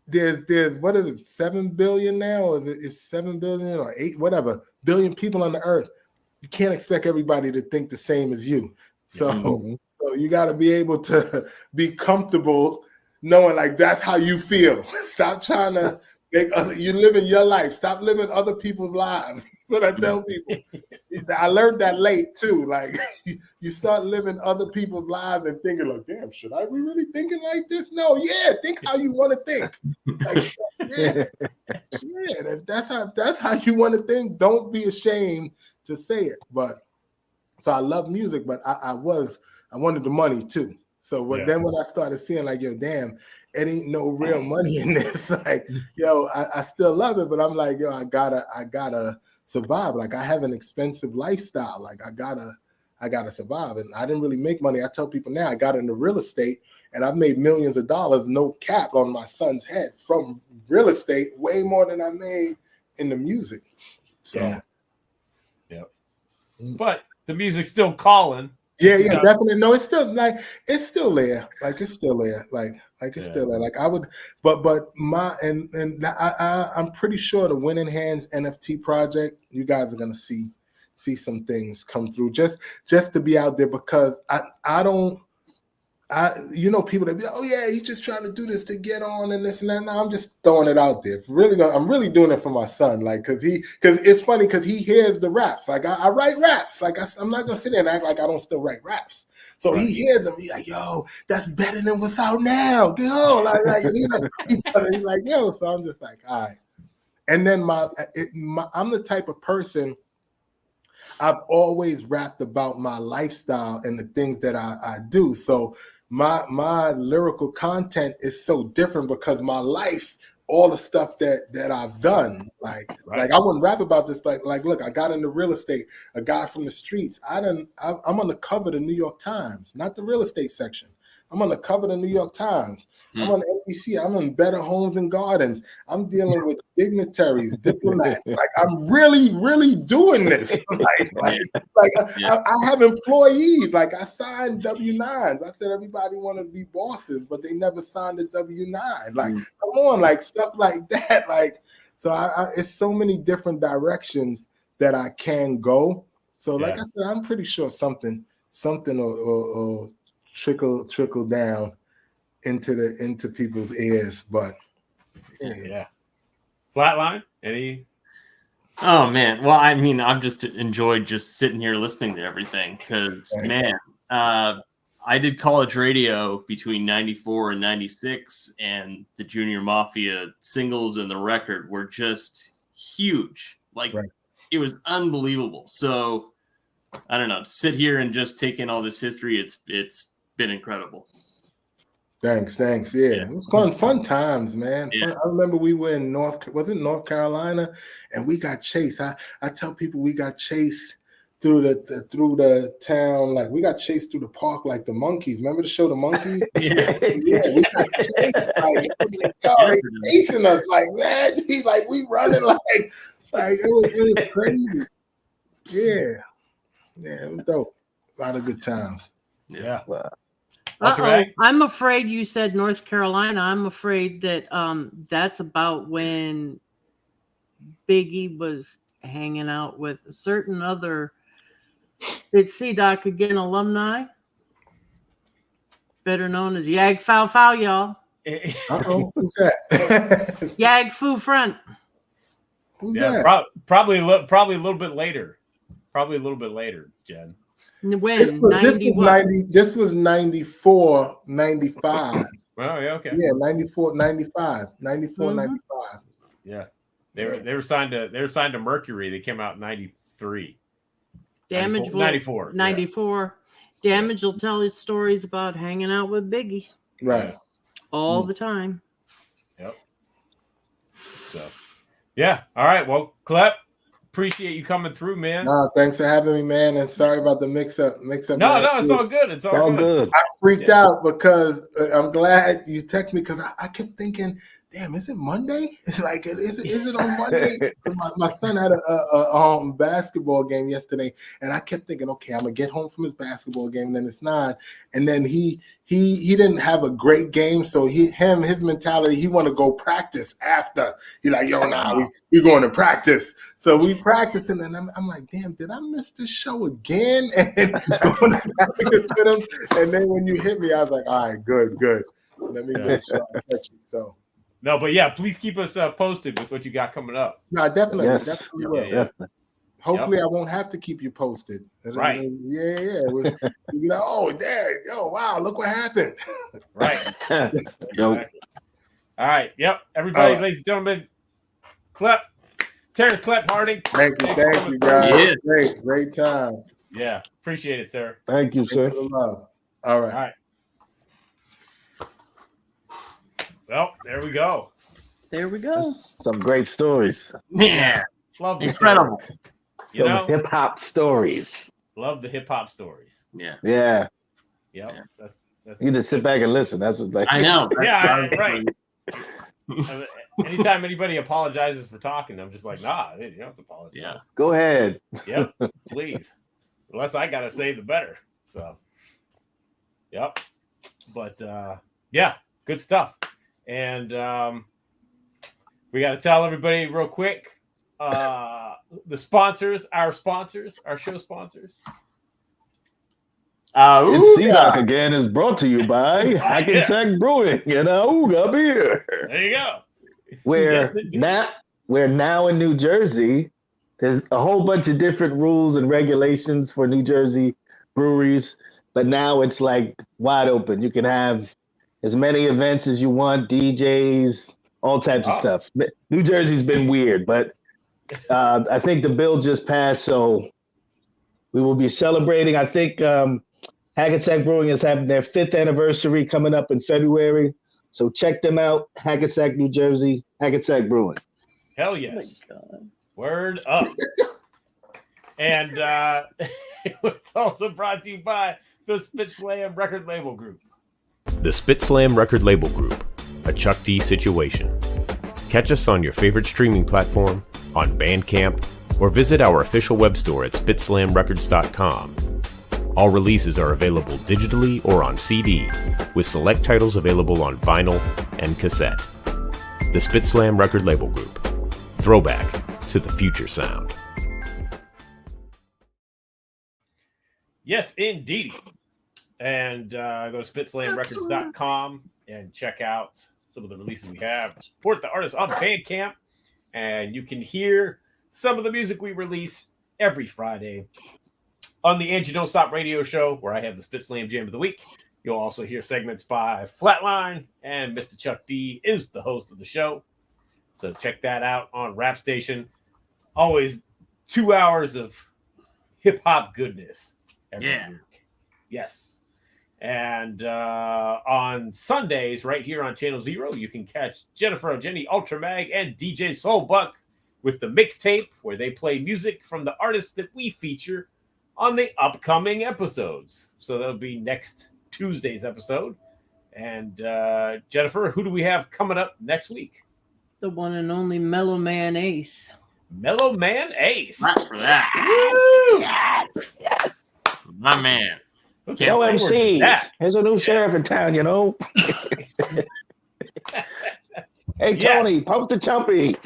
There's what is it, 7 billion now, or is 7 billion or 8 whatever billion people on the earth? You can't expect everybody to think the same as you. So you got to be able to be comfortable knowing that's how you feel. Stop trying to make you living your life. Stop living other people's lives. That's what I tell people. I learned that late too. You start living other people's lives and thinking damn, should I be really thinking like this? No, think how you want to think. If that's how you want to think, don't be ashamed to say it. But so I love music, but I wanted the money too. So then when I started seeing yo, damn, it ain't no real money in this. I still love it, but I'm yo, I gotta survive. I have an expensive lifestyle. I gotta survive. And I didn't really make money. I tell people now I got into real estate and I've made millions of dollars, no cap, on my son's head from real estate, way more than I made in the music. So
but the music's still calling.
Yeah, definitely. No, it's still there. It's still there. It's still there. I would, but I'm pretty sure the Winning Hands NFT project, you guys are gonna see some things come through just to be out there, because people that be oh yeah, he's just trying to do this to get on and this and that. No, I'm just throwing it out there. I'm really doing it for my son, because it's funny because he hears the raps. I write raps. I'm not gonna sit there and act like I don't still write raps. So he hears them. He's like, yo, that's better than what's out now. Yo, he's like, yo. So I'm just like, all right. And then I'm the type of person. I've always rapped about my lifestyle and the things that I do. So my lyrical content is so different because my life, all the stuff that I've done, I wouldn't rap about this, look, I got into real estate, a guy from the streets. I'm on the cover of the New York Times, not the real estate section. I'm on the cover of the New York Times. I'm on NBC. I'm in Better Homes and Gardens. I'm dealing with dignitaries, diplomats. I'm really, really doing this. I have employees. I signed W-9s. I said everybody want to be bosses, but they never signed a W-9. Come on, stuff like that. So it's so many different directions that I can go. So I said, I'm pretty sure something will trickle down into people's ears, but
Flatline, any?
Oh man, well, I mean, I've just enjoyed just sitting here listening to everything because I did college radio between 94 and 96, and the Junior Mafia singles and the record were just huge. It was unbelievable. So I don't know, to sit here and just take in all this history, it's been incredible.
Thanks. Yeah, it was fun times, man. Yeah. I remember we were in North Carolina, and we got chased. I tell people we got chased through the town, we got chased through the park like the monkeys. Remember the show The Monkeys? Yeah, we got chased. They chasing us, man. We running it was crazy. Yeah, it was dope. A lot of good times.
Yeah. Wow.
I'm afraid you said North Carolina. I'm afraid that that's about when Biggie was hanging out with a certain other. It's C-Doc again alumni, better known as Yag Fow Fow, y'all.
Who's that?
Yag Foo Front.
Who's that?
Probably a little bit later. Jen.
When?
This was 94, 95.
Oh, yeah, okay.
Yeah, 94, 95, 94,
Mhm.
95.
Yeah. They were signed to Mercury. They came out in 93.
Damage
94.
94. Damage will tell his stories about hanging out with Biggie
Right.
all the time.
Yep. So, yeah. All right. Well, Klept, appreciate you coming through, man.
No, thanks for having me, man. And sorry about the mix-up.
No, it's all good. It's all good.
I freaked out because I'm glad you texted me because I kept thinking, damn, is it Monday? Like, is it on Monday? my son had a basketball game yesterday, and I kept thinking, okay, I'm gonna get home from his basketball game, and then it's 9, and then he didn't have a great game, so his mentality, he want to go practice after. He like, yo, we going to practice. So we practicing, and I'm like, damn, did I miss this show again? And going to practice with him, and then when you hit me, I was like, all right, good. Let me make sure I catch it. So.
No, but yeah, please keep us posted with what you got coming up.
No, definitely.
Yes.
Definitely will.
Yeah.
Hopefully, I won't have to keep you posted.
Right.
Yeah. You'll be like, oh, dad, wow, look what happened.
Right.
Yo.
Exactly. All right. Yep. Everybody, ladies and gentlemen, Terrence Klept Harding.
Thank you, guys.
Yeah.
Great time.
Yeah. Appreciate it, sir.
Thank you, sir.
Thanks for the love. All right.
Well, there we go.
There we go.
Some great stories.
Yeah.
Love the
Incredible.
You
Some
know?
hip hop stories.
Love the hip hop stories.
Yeah.
Yeah.
Yep.
Yeah.
That's
You just sit back and listen. That's what like
I know.
Yeah, right. Anytime anybody apologizes for talking, I'm just like, nah, you don't have to apologize.
Yeah.
Go ahead.
Yep, please. The less I gotta say, the better. So, yep. But yeah, good stuff. And we got to tell everybody real quick, the sponsors, our show sponsors.
It's C-Doc again is brought to you by Hackensack Brewing and Auga Beer.
There you go.
We're now in New Jersey. There's a whole bunch of different rules and regulations for New Jersey breweries, but now it's like wide open. You can have as many events as you want, DJs, all types of stuff. New Jersey's been weird, but I think the bill just passed, so we will be celebrating. I think Hackensack Brewing is having their 5th anniversary coming up in February. So check them out, Hackensack, New Jersey, Hackensack Brewing.
Hell yes. Oh my God. Word up. And it's also brought to you by the Spit Slam Record Label Group. The Spit Slam Record Label Group, a Chuck D situation. Catch us on your favorite streaming platform, on Bandcamp, or visit our official web store at spitslamrecords.com. All releases are available digitally or on CD, with select titles available on vinyl and cassette. The Spit Slam Record Label Group. Throwback to the future sound. Yes, indeed. And go to spitslamrecords.com and check out some of the releases we have. Support the artists on Bandcamp, and you can hear some of the music we release every Friday on the And You Don't Stop radio show, where I have the Spit Slam Jam of the Week. You'll also hear segments by Flatline, and Mr. Chuck D is the host of the show. So check that out on Rap Station. Always 2 hours of hip-hop goodness every week. Yes. And on Sundays, right here on Channel Zero, you can catch Jennifer Jenny Ultramag and DJ Soulbuck with the mixtape, where they play music from the artists that we feature on the upcoming episodes. So that'll be next Tuesday's episode. And Jennifer, who do we have coming up next week?
The one and only Mellow Man Ace.
Mellow Man Ace.
Not for that.
Woo!
Yes.
My man.
Okay,
No MCs. There's a new sheriff in town, you know. Hey, Tony, pump the chumpy.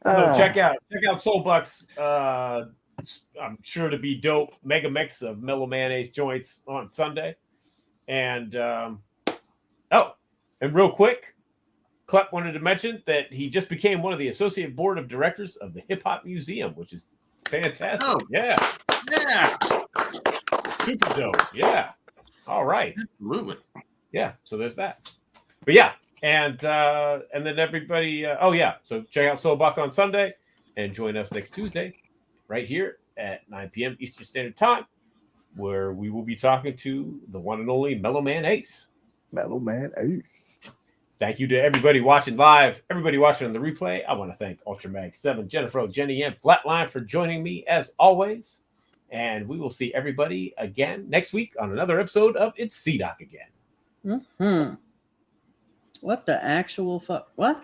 So check out Soulbuck's I'm sure to be dope mega mix of Mellow Man Ace joints on Sunday. And and real quick, Klept wanted to mention that he just became one of the associate board of directors of the Hip Hop Museum, which is fantastic.
Oh.
Yeah. Super dope. Yeah. All right.
Absolutely.
yeah, so there's that. But yeah, and then everybody, so check out Soul Buck on Sunday and join us next Tuesday right here at 9 p.m. Eastern Standard Time, where we will be talking to the one and only Mellow Man Ace.
Mellow Man Ace.
Thank you to everybody watching live, everybody watching on the replay. I want to thank UltraMag7, Jennifer, Jenny M, Flatline for joining me as always. And we will see everybody again next week on another episode of It's C-Doc Again.
What the actual fuck? What?